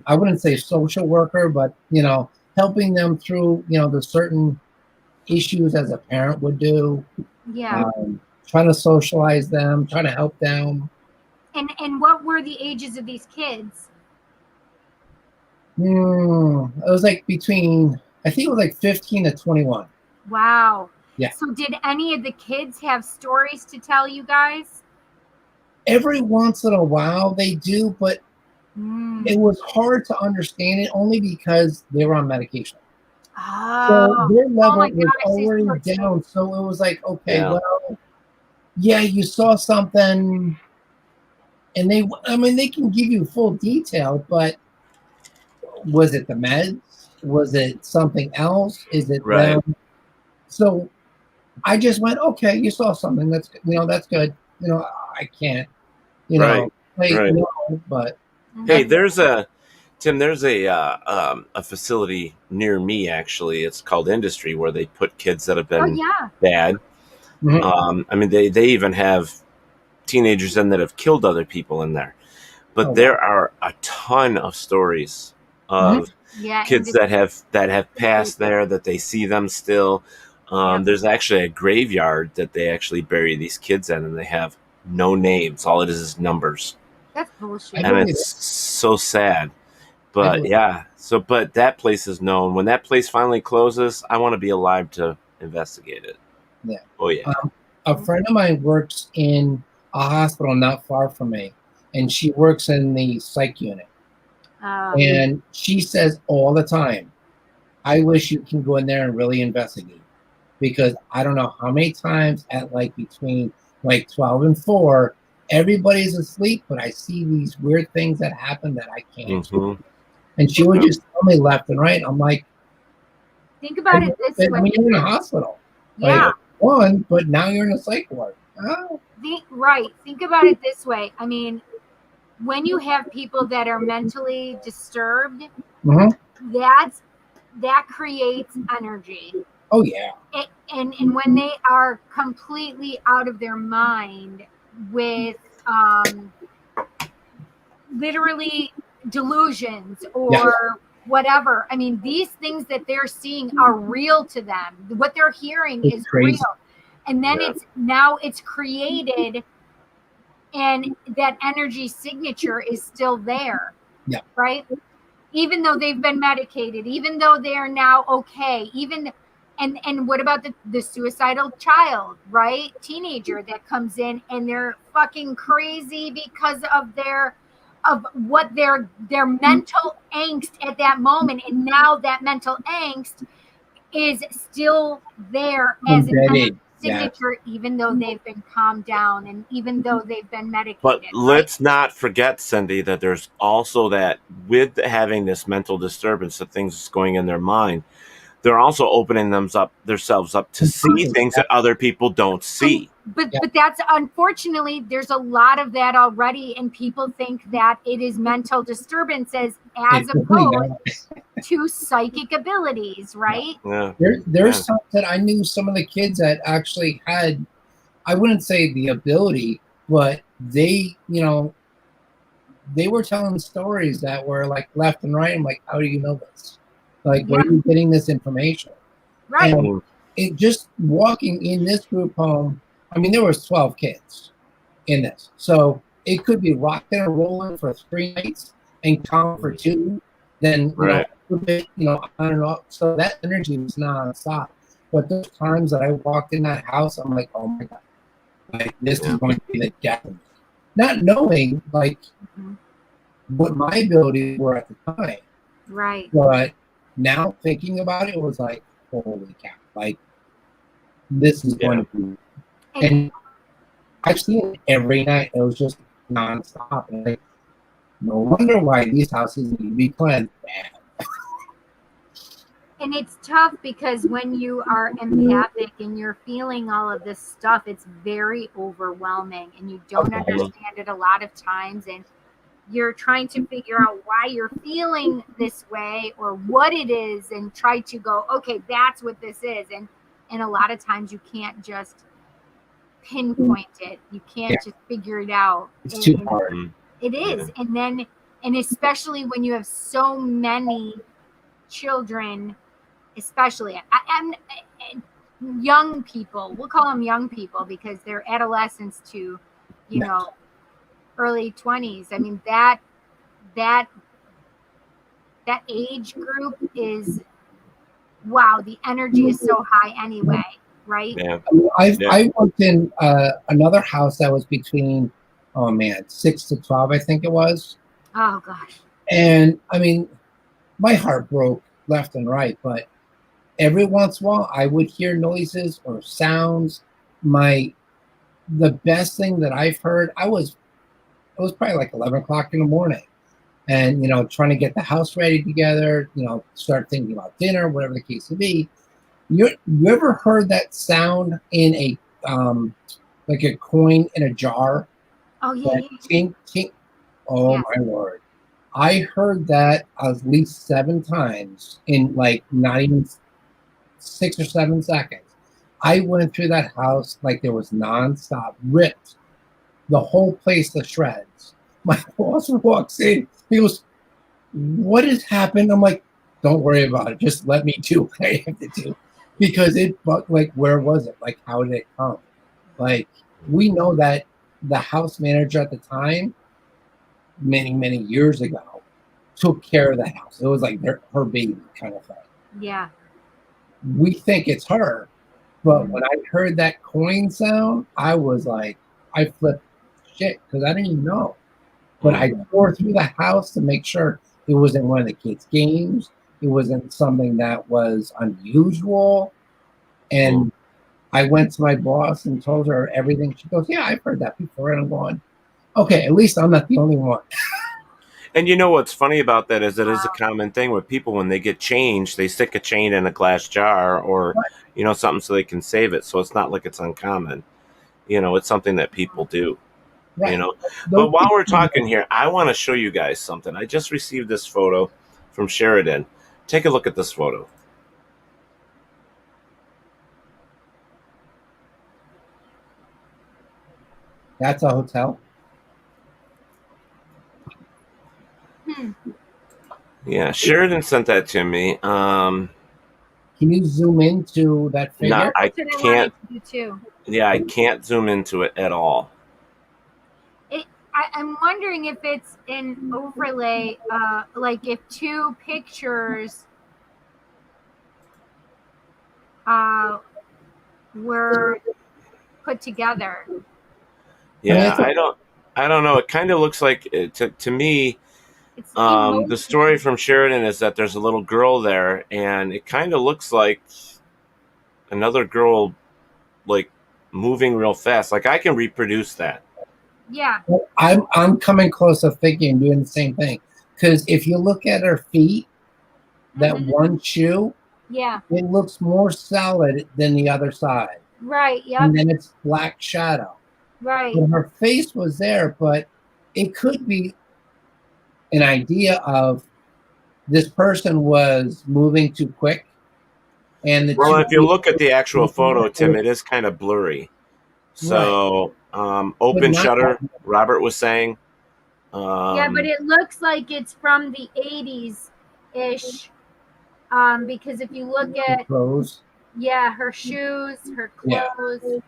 I wouldn't say social worker, but helping them through the certain issues as a parent would do. Yeah. Trying to socialize them, trying to help them. And what were the ages of these kids? It was like between, I think it was like 15 to 21. Wow. Yeah. So did any of the kids have stories to tell you guys? Every once in a while they do, but it was hard to understand it only because they were on medication. So their level was already down. So it was like, okay, well, yeah, you saw something, and they can give you full detail, but was it the meds? Was it something else? Is it them? So I just went, okay, you saw something. That's that's good. I can't, but hey, there's a facility near me, actually. It's called Industry, where they put kids that have been bad. Mm-hmm. They even have teenagers in that have killed other people in there. But there are a ton of stories of kids that have passed there, that they see them still. There's actually a graveyard that they actually bury these kids in, and they have no names. All it is numbers. That's bullshit. And it's so sad. But but that place is known. When that place finally closes, I want to be alive to investigate it. Yeah. Oh yeah. A friend of mine works in a hospital not far from me, and she works in the psych unit. And she says all the time, I wish you can go in there and really investigate, because I don't know how many times at between 12 and 4, everybody's asleep, but I see these weird things that happen that I can't. Mm-hmm. And she would just tell me left and right. I'm like, think about it this way. You're in a hospital. Yeah. But now you're in a psych ward. Oh. Think about it this way. I mean, when you have people that are mentally disturbed, that creates energy. Oh yeah. And when they are completely out of their mind with literally delusions or whatever. I mean, these things that they're seeing are real to them. What they're hearing is real. And then it's created, and that energy signature is still there. Yeah. Right? Even though they've been medicated, even though they're now okay, and what about the suicidal child, right? Teenager that comes in and they're fucking crazy because of their mental angst at that moment, and now that mental angst is still there as a signature, even though they've been calmed down and even though they've been medicated. But let's not forget, Cindy, that there's also that with having this mental disturbance of things going in their mind, they're also opening themselves up to see things that other people don't see. but that's unfortunately there's a lot of that already, and people think that it is mental disturbances as opposed to psychic abilities, right? There's some that I knew some of the kids that actually had, I wouldn't say the ability, but they, they were telling stories that were like left and right. I'm like, how do you know this? Like, where are you getting this information? Right. And it just walking in this group home, I mean, there was 12 kids in this. So it could be rocking and rolling for 3 nights and calm for 2. Then, on and off. So that energy was nonstop. But those times that I walked in that house, I'm like, oh my God, like this is going to be the death of me. Not knowing, like, what my abilities were at the time. Right. But now thinking about it, was like, holy cow, like, this is going to be. And I've seen it every night. It was just nonstop. And like, no wonder why these houses need to be cleansed. And it's tough because when you are empathic and you're feeling all of this stuff, it's very overwhelming and you don't understand it a lot of times. And you're trying to figure out why you're feeling this way or what it is and try to go, okay, that's what this is. And a lot of times you can't just pinpoint it. You can't just figure it out. It's too hard. It is. And especially when you have so many children, especially and young people, we'll call them young people because they're adolescents to, early 20s. I mean, that age group is, wow, the energy is so high anyway, right? Yeah. I worked in another house that was between, 6 to 12, I think it was. Oh gosh. And I mean, my heart broke left and right, but every once in a while I would hear noises or sounds. The best thing that I've heard, it was probably like 11 o'clock in the morning, and trying to get the house ready together, start thinking about dinner, whatever the case may be. You ever heard that sound in a like a coin in a jar? Oh yeah. Tink, tink. Oh my Lord. I heard that at least 7 times in like not even 6 or 7 seconds. I went through that house like there was nonstop, ripped the whole place to shreds. My boss walks in. He goes, "What has happened?" I'm like, "Don't worry about it. Just let me do what I have to do." Because like, where was it? Like, how did it come? Like, we know that the house manager at the time, many, many years ago, took care of that house. It was like her baby kind of thing. Yeah. We think it's her. But when I heard that coin sound, I was like, I flipped shit because I didn't even know. But I tore through the house to make sure it wasn't one of the kids' games. It wasn't something that was unusual. And I went to my boss and told her everything. She goes, "Yeah, I've heard that before." And I'm going, okay, at least I'm not the only one. And you know what's funny about that is it is a common thing with people when they get change, they stick a chain in a glass jar or, something so they can save it. So it's not like it's uncommon. It's something that people do. Right. But while we're talking here, I want to show you guys something. I just received this photo from Sheridan. Take a look at this photo. That's a hotel. Yeah, Sheridan sent that to me. Can you zoom into that figure? No, I can't. Yeah, I can't zoom into it at all. I'm wondering if it's an overlay, like if 2 pictures were put together. Yeah, I don't know. It kind of looks like to me. The story from Sheridan is that there's a little girl there, and it kind of looks like another girl, like moving real fast. Like I can reproduce that. Yeah. Well, I'm coming close to thinking doing the same thing, because if you look at her feet, that one shoe, yeah, it looks more solid than the other side. Right. Yep. And then it's black shadow. Right. And her face was there, but it could be an idea of this person was moving too quick. And well, if you look at the actual photo, Tim, it is kind of blurry. So, open shutter, Robert was saying. Yeah, but it looks like it's from the 80s ish. Because if you look at clothes. Yeah, her shoes, her clothes. Yeah.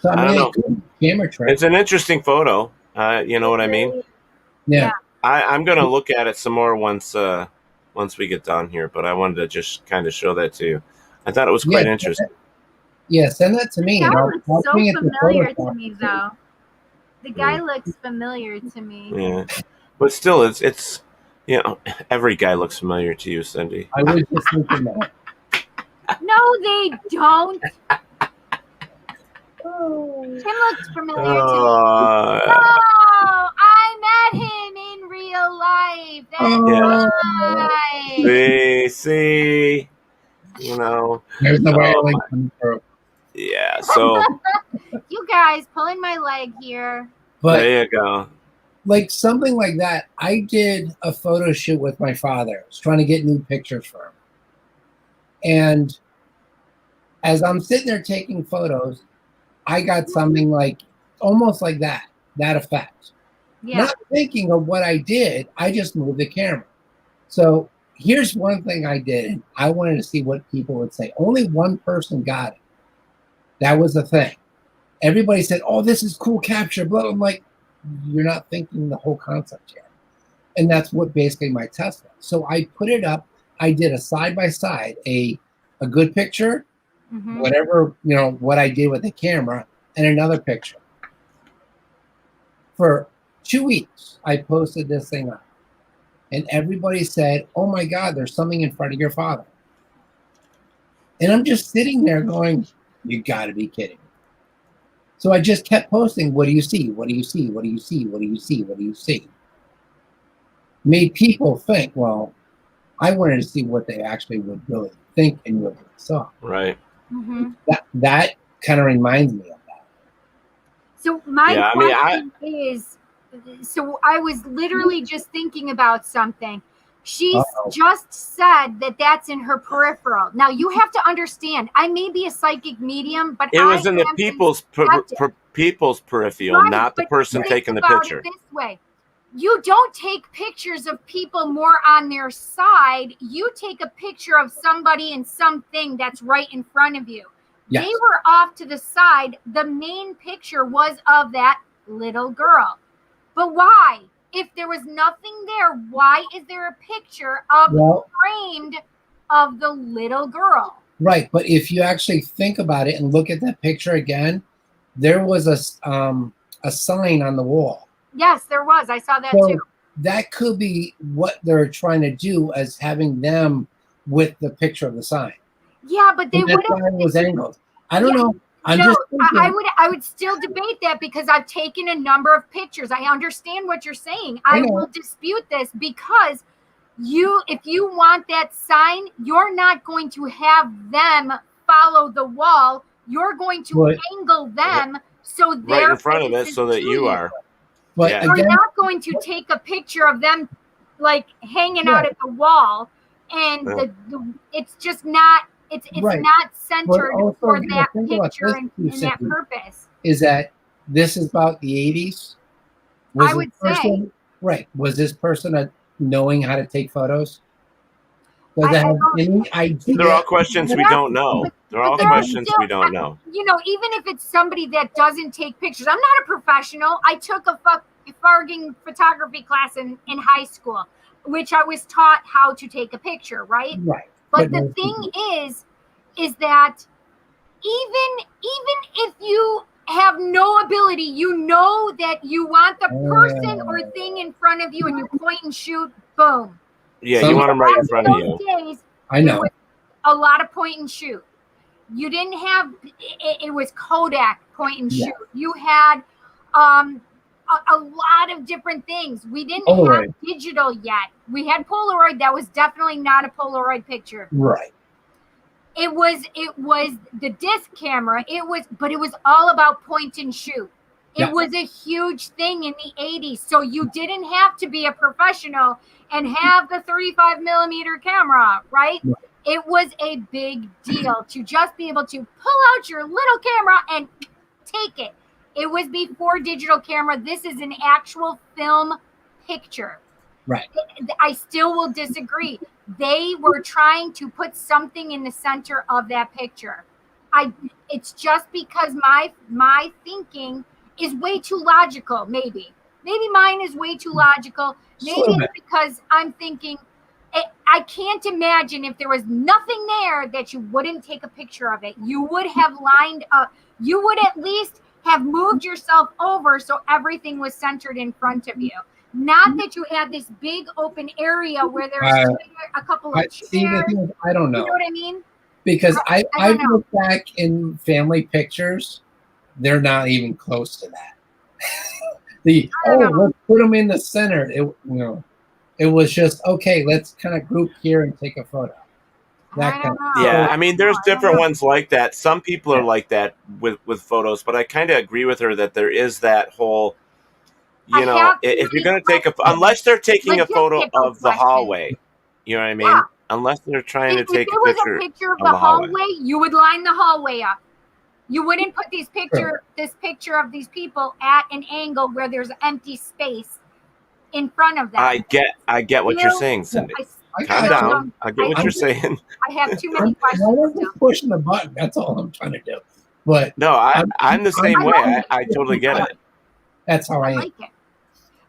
So, I don't know. Camera trick. It's an interesting photo. You know what I mean? Yeah. I'm going to look at it some more once we get done here, but I wanted to just kind of show that to you. I thought it was quite interesting. Yeah, send that to me. The guy I'll looks so bring it to familiar to Photoshop. me, though. The guy looks familiar to me. Yeah, but still, it's you know, every guy looks familiar to you, Cindy. I was just thinking that. No, they don't. Tim looks familiar to me. Oh, I met him in real life. That's right. See, you know. There's the way I like them for. Yeah, so You guys pulling my leg here. But there you go. Like something like that. I did a photo shoot with my father. I was trying to get new pictures for him. And as I'm sitting there taking photos, I got something like almost like that effect. Yeah. Not thinking of what I did, I just moved the camera. So here's one thing I did. I wanted to see what people would say. Only one person got it. That was the thing. Everybody said, "Oh, this is cool capture." But I'm like, you're not thinking the whole concept yet. And that's what basically my test was. So I put it up. I did a side-by-side, a good picture, whatever, you know, what I did with the camera, and another picture. For 2 weeks, I posted this thing up. And everybody said, "Oh my God, there's something in front of your father." And I'm just sitting there going, you got to be kidding me. So I just kept posting, what do you see? What do you see? What do you see? What do you see? What do you see? Made people think, well, I wanted to see what they actually would really think and what they saw. Right. That kind of reminds me of that. So my question is, so I was literally just thinking about something. She just said that that's in her peripheral. Now you have to understand, I may be a psychic medium, but it was in the people's peripheral, right, not the person taking the picture. This way, you don't take pictures of people more on their side. You take a picture of somebody and something that's right in front of you. Yes. They were off to the side. The main picture was of that little girl. But why? If there was nothing there, why is there a picture of framed of the little girl? Right, but if you actually think about it and look at that picture again, there was a sign on the wall. Yes, there was. I saw that too. That could be what they're trying to do, as having them with the picture of the sign. Yeah, but they would have. Was angled. I don't know. I would still debate that because I've taken a number of pictures. I understand what you're saying. I will dispute this because if you want that sign, you're not going to have them follow the wall. You're going to angle them so they're right in front of it so that you are. But you're not going to take a picture of them like hanging out at the wall, and it's just not. It's not centered for that picture and that purpose. Is that this is about the 80s? I would say. Right. Was this person knowing how to take photos? Does it have any idea? They're all questions we don't know. They're all questions we don't know. You know, even if it's somebody that doesn't take pictures. I'm not a professional. I took a fucking photography class in high school, which I was taught how to take a picture, right? Right. But the thing is that even if you have no ability, you know that you want the person or thing in front of you and you point and shoot, boom. Yeah, you want them right in front of you. Days, I know. A lot of point and shoot. You didn't have, it was Kodak point and shoot. You had a lot of different things. We didn't have digital yet. We had Polaroid. That was definitely not a Polaroid picture. Right. It was the disc camera. But it was all about point and shoot. It was a huge thing in the 80s. So you didn't have to be a professional and have the 35 millimeter camera, right? It was a big deal to just be able to pull out your little camera and take it. It was before digital camera. This is an actual film picture. Right. I still will disagree. They were trying to put something in the center of that picture. It's just because my thinking is way too logical, maybe mine is way too logical. Maybe it's because I'm thinking I can't imagine if there was nothing there that you wouldn't take a picture of it. You would have lined up, you would at least have moved yourself over so everything was centered in front of you. Not that you had this big open area where there's a couple of chairs. I don't know. You know what I mean? Because I look back in family pictures, they're not even close to that. Let's put them in the center. It was just, okay, let's kind of group here and take a photo. Yeah, I mean, there's different ones like that. Some people are like that with photos, but I kind of agree with her that there is that whole, if you're going to take unless they're taking a photo of the hallway, you know what I mean? Yeah. Unless they're trying to take a picture of the hallway, you would line the hallway up. You wouldn't put this picture of these people at an angle where there's empty space in front of them. I get what you're saying, Cindy. Calm down. I get what you're saying. I have too many questions. I'm just pushing the button. That's all I'm trying to do. But no, I'm the same way. I totally get it. That's how I am. Like it.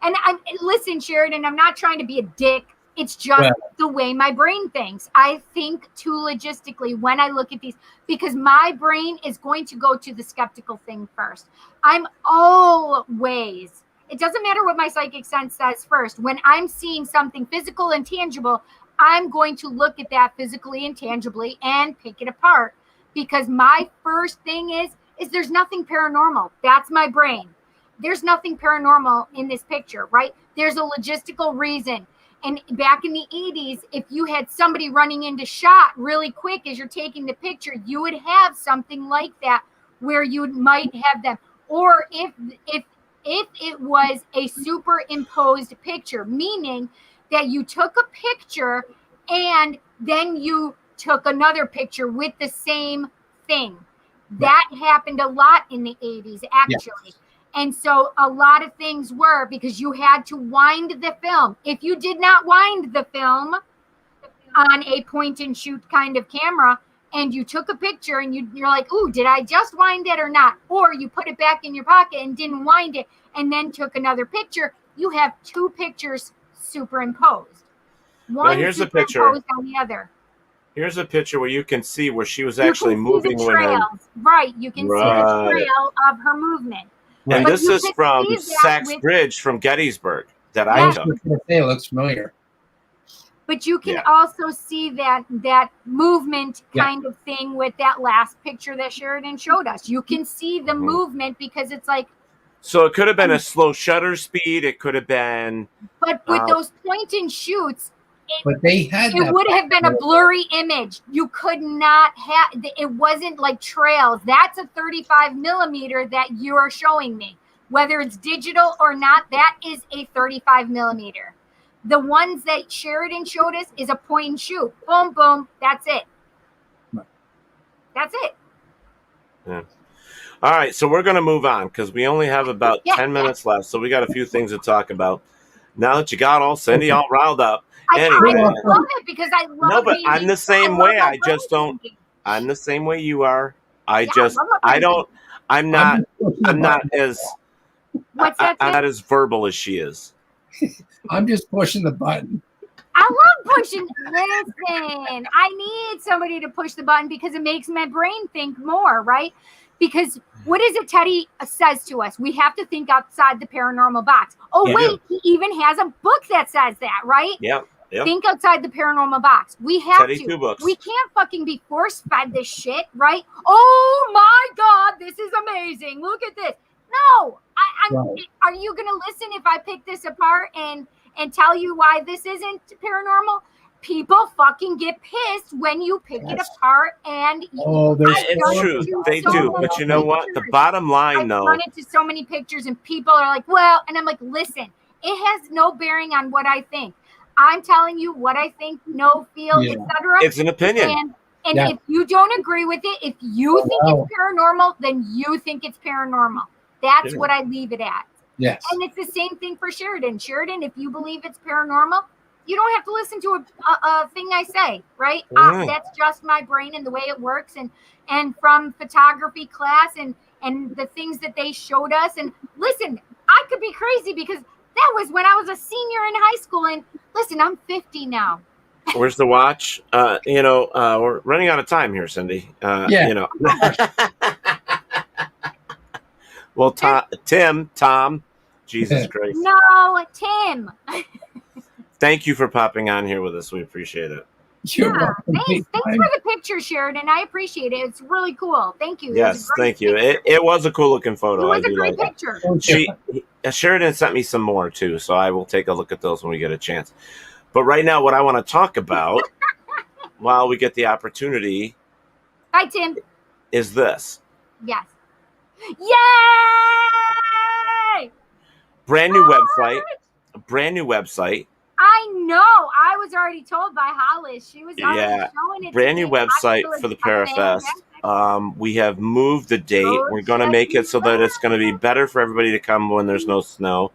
And listen, Sheridan, I'm not trying to be a dick. It's just the way my brain thinks. I think too logistically when I look at these, because my brain is going to go to the skeptical thing first. I'm always, it doesn't matter what my psychic sense says first. When I'm seeing something physical and tangible, I'm going to look at that physically and tangibly and pick it apart. Because my first thing is there's nothing paranormal. That's my brain. There's nothing paranormal in this picture, right? There's a logistical reason. And back in the 80s, if you had somebody running into shot really quick as you're taking the picture, you would have something like that where you might have them. Or if it was a superimposed picture, meaning that you took a picture and then you took another picture with the same thing. That happened a lot in the 80s, actually. Yes. And so a lot of things were because you had to wind the film. If you did not wind the film on a point and shoot kind of camera and you took a picture and you're like, ooh, did I just wind it or not? Or you put it back in your pocket and didn't wind it and then took another picture, you have two pictures superimposed. One here's a picture on the other. Here's a picture where you can see where she was actually moving. Right, you can see the trail of her movement. And this is from Sachs Bridge from Gettysburg that I took. It looks familiar. But you can also see that movement kind of thing with that last picture that Sheridan showed us. You can see the movement because it's like. So it could have been a slow shutter speed. It could have been. But with those point and shoots, it would have been a blurry image. You could not have, it wasn't like trails. That's a 35 millimeter that you are showing me. Whether it's digital or not, that is a 35 millimeter. The ones that Sheridan showed us is a point and shoot. Boom, boom. That's it. That's it. Yeah. All right. So we're going to move on because we only have about 10 minutes left. So we got a few things to talk about. Now that you got Cindy all riled up. Anyway, I love it because I love. No, but I'm the same way. I just don't. I'm the same way you are. I'm not as. What's that? I'm not as verbal as she is. I'm just pushing the button. I love pushing. Listen, I need somebody to push the button because it makes my brain think more, right? Because what is it Teddy says to us? We have to think outside the paranormal box. Oh, wait, he even has a book that says that, right? Yeah. Think outside the paranormal box. We have Teddy, to. 2 books. We can't fucking be force-fed this shit, right? Oh, my God, this is amazing. Look at this. No. Are you going to listen if I pick this apart and tell you why this isn't paranormal? people fucking get pissed when you pick it apart and it's true. They do. But you know what? The bottom line, though. I've run into so many pictures and people are like, well, and I'm like, listen, it has no bearing on what I think. I'm telling you what I think, no feel, etc. It's an opinion. And if you don't agree with it, if you think it's paranormal, then you think it's paranormal. That's what I leave it at. Yes. And it's the same thing for Sheridan. Sheridan, if you believe it's paranormal, you don't have to listen to a thing I say, right? That's just my brain and the way it works. And from photography class and the things that they showed us. And listen, I could be crazy because that was when I was a senior in high school. And listen, I'm 50 now. Where's the watch? We're running out of time here, Cindy. Well, Tom, Jesus Christ. No, Tim. Thank you for popping on here with us. We appreciate it. Thanks for the picture, Sheridan. I appreciate it. It's really cool. Thank you. Yes, thank you. It was a cool looking photo. It was a great picture. Sheridan sent me some more too, so I will take a look at those when we get a chance. But right now, what I want to talk about, while we get the opportunity, hi Tim, is this. Yes. Yay! Brand new website. I know. I was already told by Hollis. She was already showing it. Brand new website for the Parafest. We have moved the date. We're going to make it so that it's going to be better for everybody to come when there's no snow.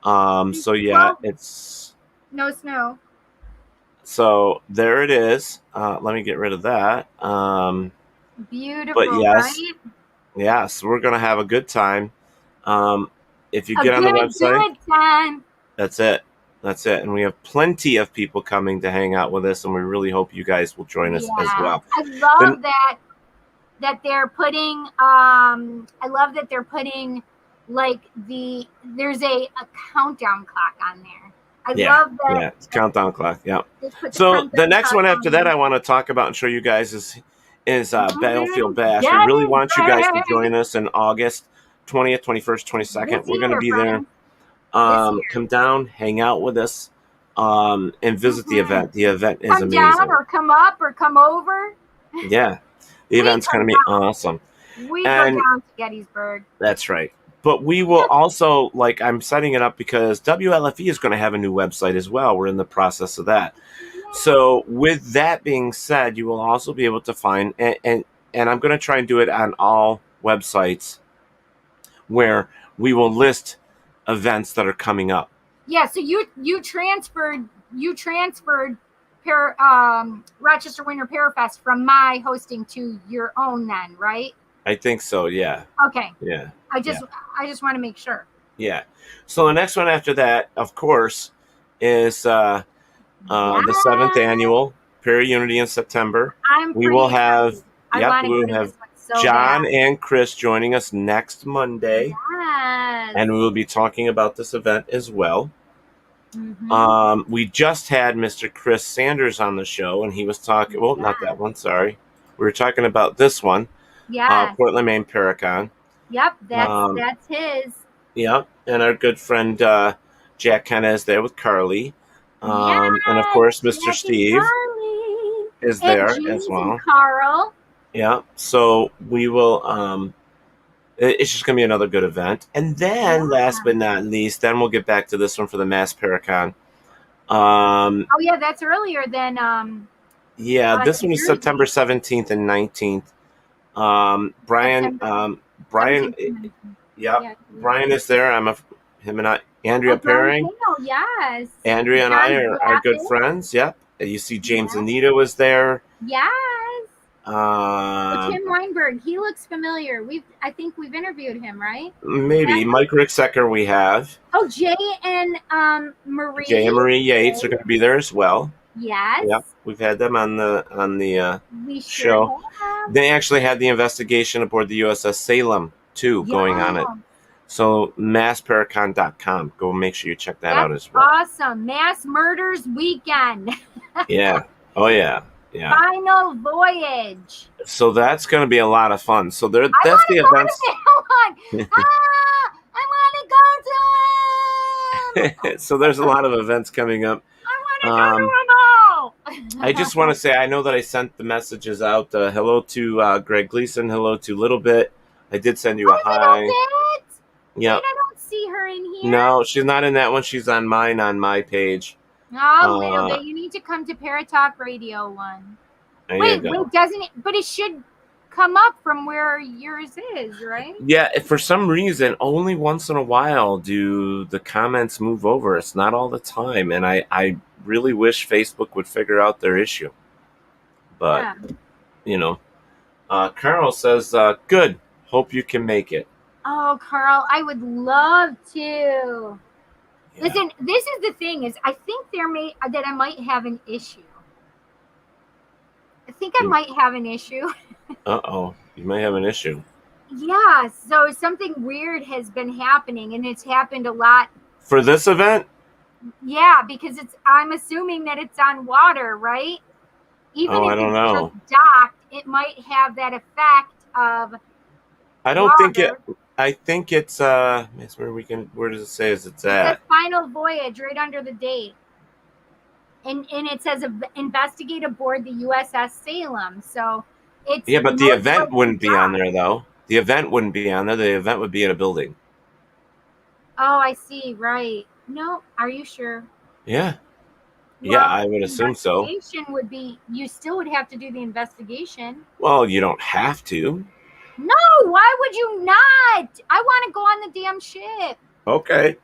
It's no snow. So there it is. Let me get rid of that. Beautiful. But yes, right? yes, we're going to have a good time. If you get on the website, that's it. That's it. And we have plenty of people coming to hang out with us, and we really hope you guys will join us as well. I love that they're putting like there's a countdown clock on there. I love that. Yeah, it's countdown clock. Yeah. So the next one after that I want to talk about and show you guys is Battlefield Bash. We really want you guys to join us in August 20th, 21st, 22nd. We're going to be there. Come down, hang out with us, and visit the event. The event is amazing. Come down or come up or come over. Yeah, the event's going to be awesome. We go down to Gettysburg. That's right. But we will also, I'm setting it up because WLFE is going to have a new website as well. We're in the process of that. So with that being said, you will also be able to find, and I'm going to try and do it on all websites where we will list events that are coming up. Yeah, so you transferred Rochester Winter Parafest from my hosting to your own then, right? I think so, yeah. Okay. Yeah. I just want to make sure. Yeah. So the next one after that, of course, is the 7th annual Para Unity in September. We will have John and Chris joining us next Monday. Yes. And we will be talking about this event as well. Mm-hmm. We just had Mr. Chris Sanders on the show, and he was talking, well, not that one, sorry. We were talking about this one. Yeah. Portland, Maine Paracon. Yep, that's his. Yep, and our good friend Jack Kenna is there with Carly. And of course, Mr. Jack Steve is there as well. And Carl. Yeah, so we will, it's just going to be another good event. And then, last but not least, then we'll get back to this one for the Mass Paracon. Oh, yeah, that's earlier than... this one is September 17th and 19th. Brian, Brian is there. Him and I, Andrea Paring. Yes. Andrea and I are good friends. Yep. You see James Anita was there. Yes. Tim Weinberg, he looks familiar. I think we've interviewed him, right? Maybe. Mike Ricksecker we have. Oh, Jay and Marie. Jay and Marie Yates are going to be there as well. Yes. Yep. We've had them on the show. They actually had the investigation aboard the USS Salem too going on it. So massparacon.com. Go make sure you check that out as well. Awesome. Mass Murders Weekend. Yeah. Oh yeah. Yeah. Final Voyage. So that's going to be a lot of fun. So that's the events. I want to go to So there's a lot of events coming up. I want to go to them all. I just want to say, I know that I sent the messages out. Hello to Greg Gleason. Hello to Little Bit. I did send you a hi. Yeah. I don't see her in here. No, she's not in that one. She's on mine on my page. Oh, little bit. You need to come to Paratalk Radio one. Wait, doesn't it? But it should come up from where yours is, right? Yeah, for some reason, only once in a while do the comments move over. It's not all the time, and I really wish Facebook would figure out their issue. But, Carl says, good. Hope you can make it. Oh, Carl, I would love to. Yeah. Listen, this is the thing is I think that I might have an issue. I think I might have an issue. Uh-oh. You might have an issue. Yeah, so something weird has been happening, and it's happened a lot. For this event? Yeah, because I'm assuming that it's on water, right? Even if I don't know. Just docked, it might have that effect of I don't think it. I think it's where does it say it's at? It says final voyage right under the date. And it says investigate aboard the USS Salem. So it's but the event wouldn't be on there though. The event wouldn't be on there. The event would be in a building. Oh, I see. Right. No, are you sure? Yeah. Well, yeah, I would assume so. Investigation would be, you still would have to do the investigation. Well, you don't have to. No, why would you not? I want to go on the damn ship. Okay.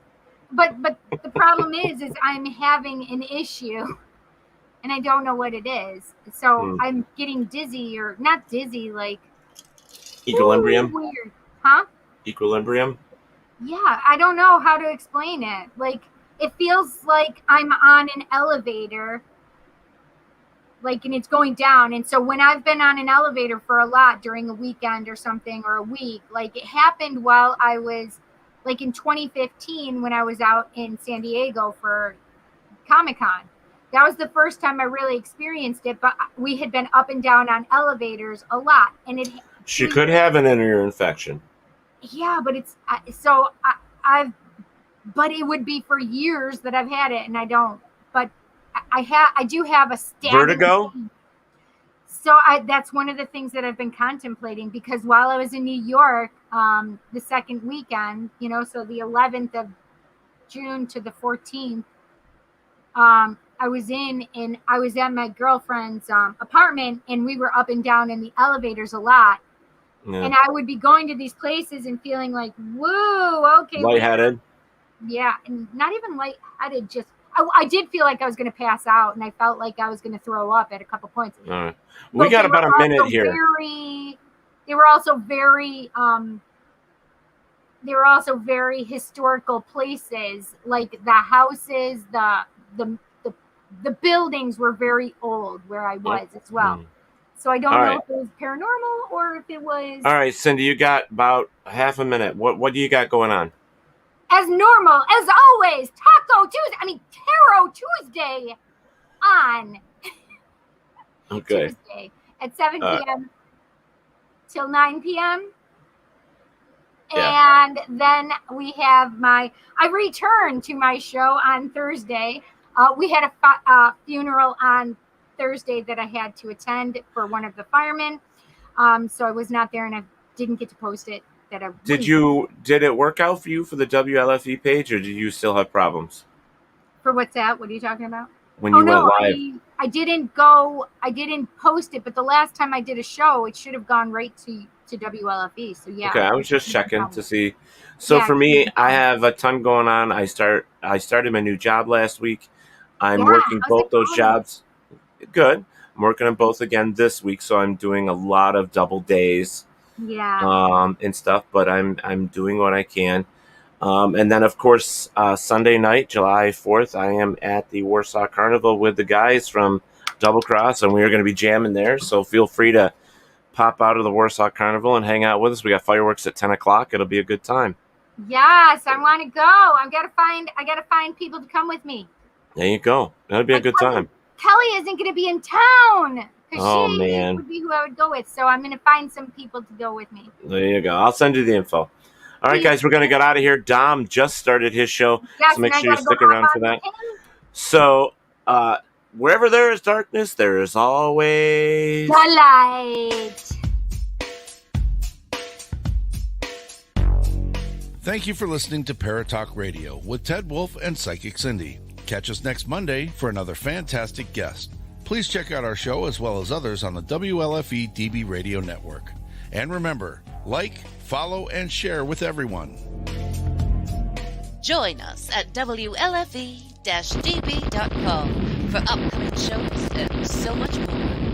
But the problem is I'm having an issue, and I don't know what it is. So I'm getting dizzy, or not dizzy, like equilibrium. Weird, huh? Equilibrium. Yeah, I don't know how to explain it. Like it feels like I'm on an elevator, like, and it's going down. And so when I've been on an elevator for a lot during a weekend or something, or a week, like it happened while I was like in 2015 when I was out in San Diego for Comic-Con. That was the first time I really experienced it, but we had been up and down on elevators a lot. And she could have an ear infection. Yeah, but but it would be for years that I've had it, and I don't. But I do have a stabbing vertigo. pain. So that's one of the things that I've been contemplating, because while I was in New York, the second weekend, so the 11th of June to the 14th, I was at my girlfriend's apartment, and we were up and down in the elevators a lot. Yeah. And I would be going to these places and feeling like, whoa, okay. Lightheaded. Yeah, and not even lightheaded, just I did feel like I was going to pass out, and I felt like I was going to throw up at a couple points. All right. We got about a minute here. They were also very historical places. Like the houses, the buildings were very old where I was as well. So I don't know if it was paranormal or if it was. All right, Cindy, you got about half a minute. What do you got going on? As normal, as always, Tarot Tuesday on Tuesday at 7 p.m. till 9 p.m. Yeah. And then we have I returned to my show on Thursday. We had a funeral on Thursday that I had to attend for one of the firemen. So I was not there, and I didn't get to post it. Did it work out for you for the WLFE page, or did you still have problems? For what's that? What are you talking about? When you went live. I didn't post it, but the last time I did a show, it should have gone right to WLFE. So yeah. Okay, I was just checking to see. So for me, I have a ton going on. I started my new job last week. I'm working both those jobs. Good. I'm working on both again this week, so I'm doing a lot of double days. Yeah. And stuff, but I'm doing what I can. And then, of course, Sunday night, July 4th, I am at the Warsaw Carnival with the guys from Double Cross, and we are going to be jamming there. So feel free to pop out of the Warsaw Carnival and hang out with us. We got fireworks at 10 o'clock. It'll be a good time. Yes, I want to go. I gotta find people to come with me. There you go. That'll be a good time. Kelly isn't going to be in town. Oh, man. Would be who I would go with. So I'm going to find some people to go with me. There you go. I'll send you the info. All right, guys, we're going to get out of here. Dom just started his show, so make sure you stick around for that. So wherever there is darkness, there is always the light. Thank you for listening to Paratalk Radio with Ted Wolf and Psychic Cindy. Catch us next Monday for another fantastic guest. Please check out our show as well as others on the WLFE DB Radio Network. And remember, like, follow, and share with everyone. Join us at WLFE-DB.com for upcoming shows and so much more.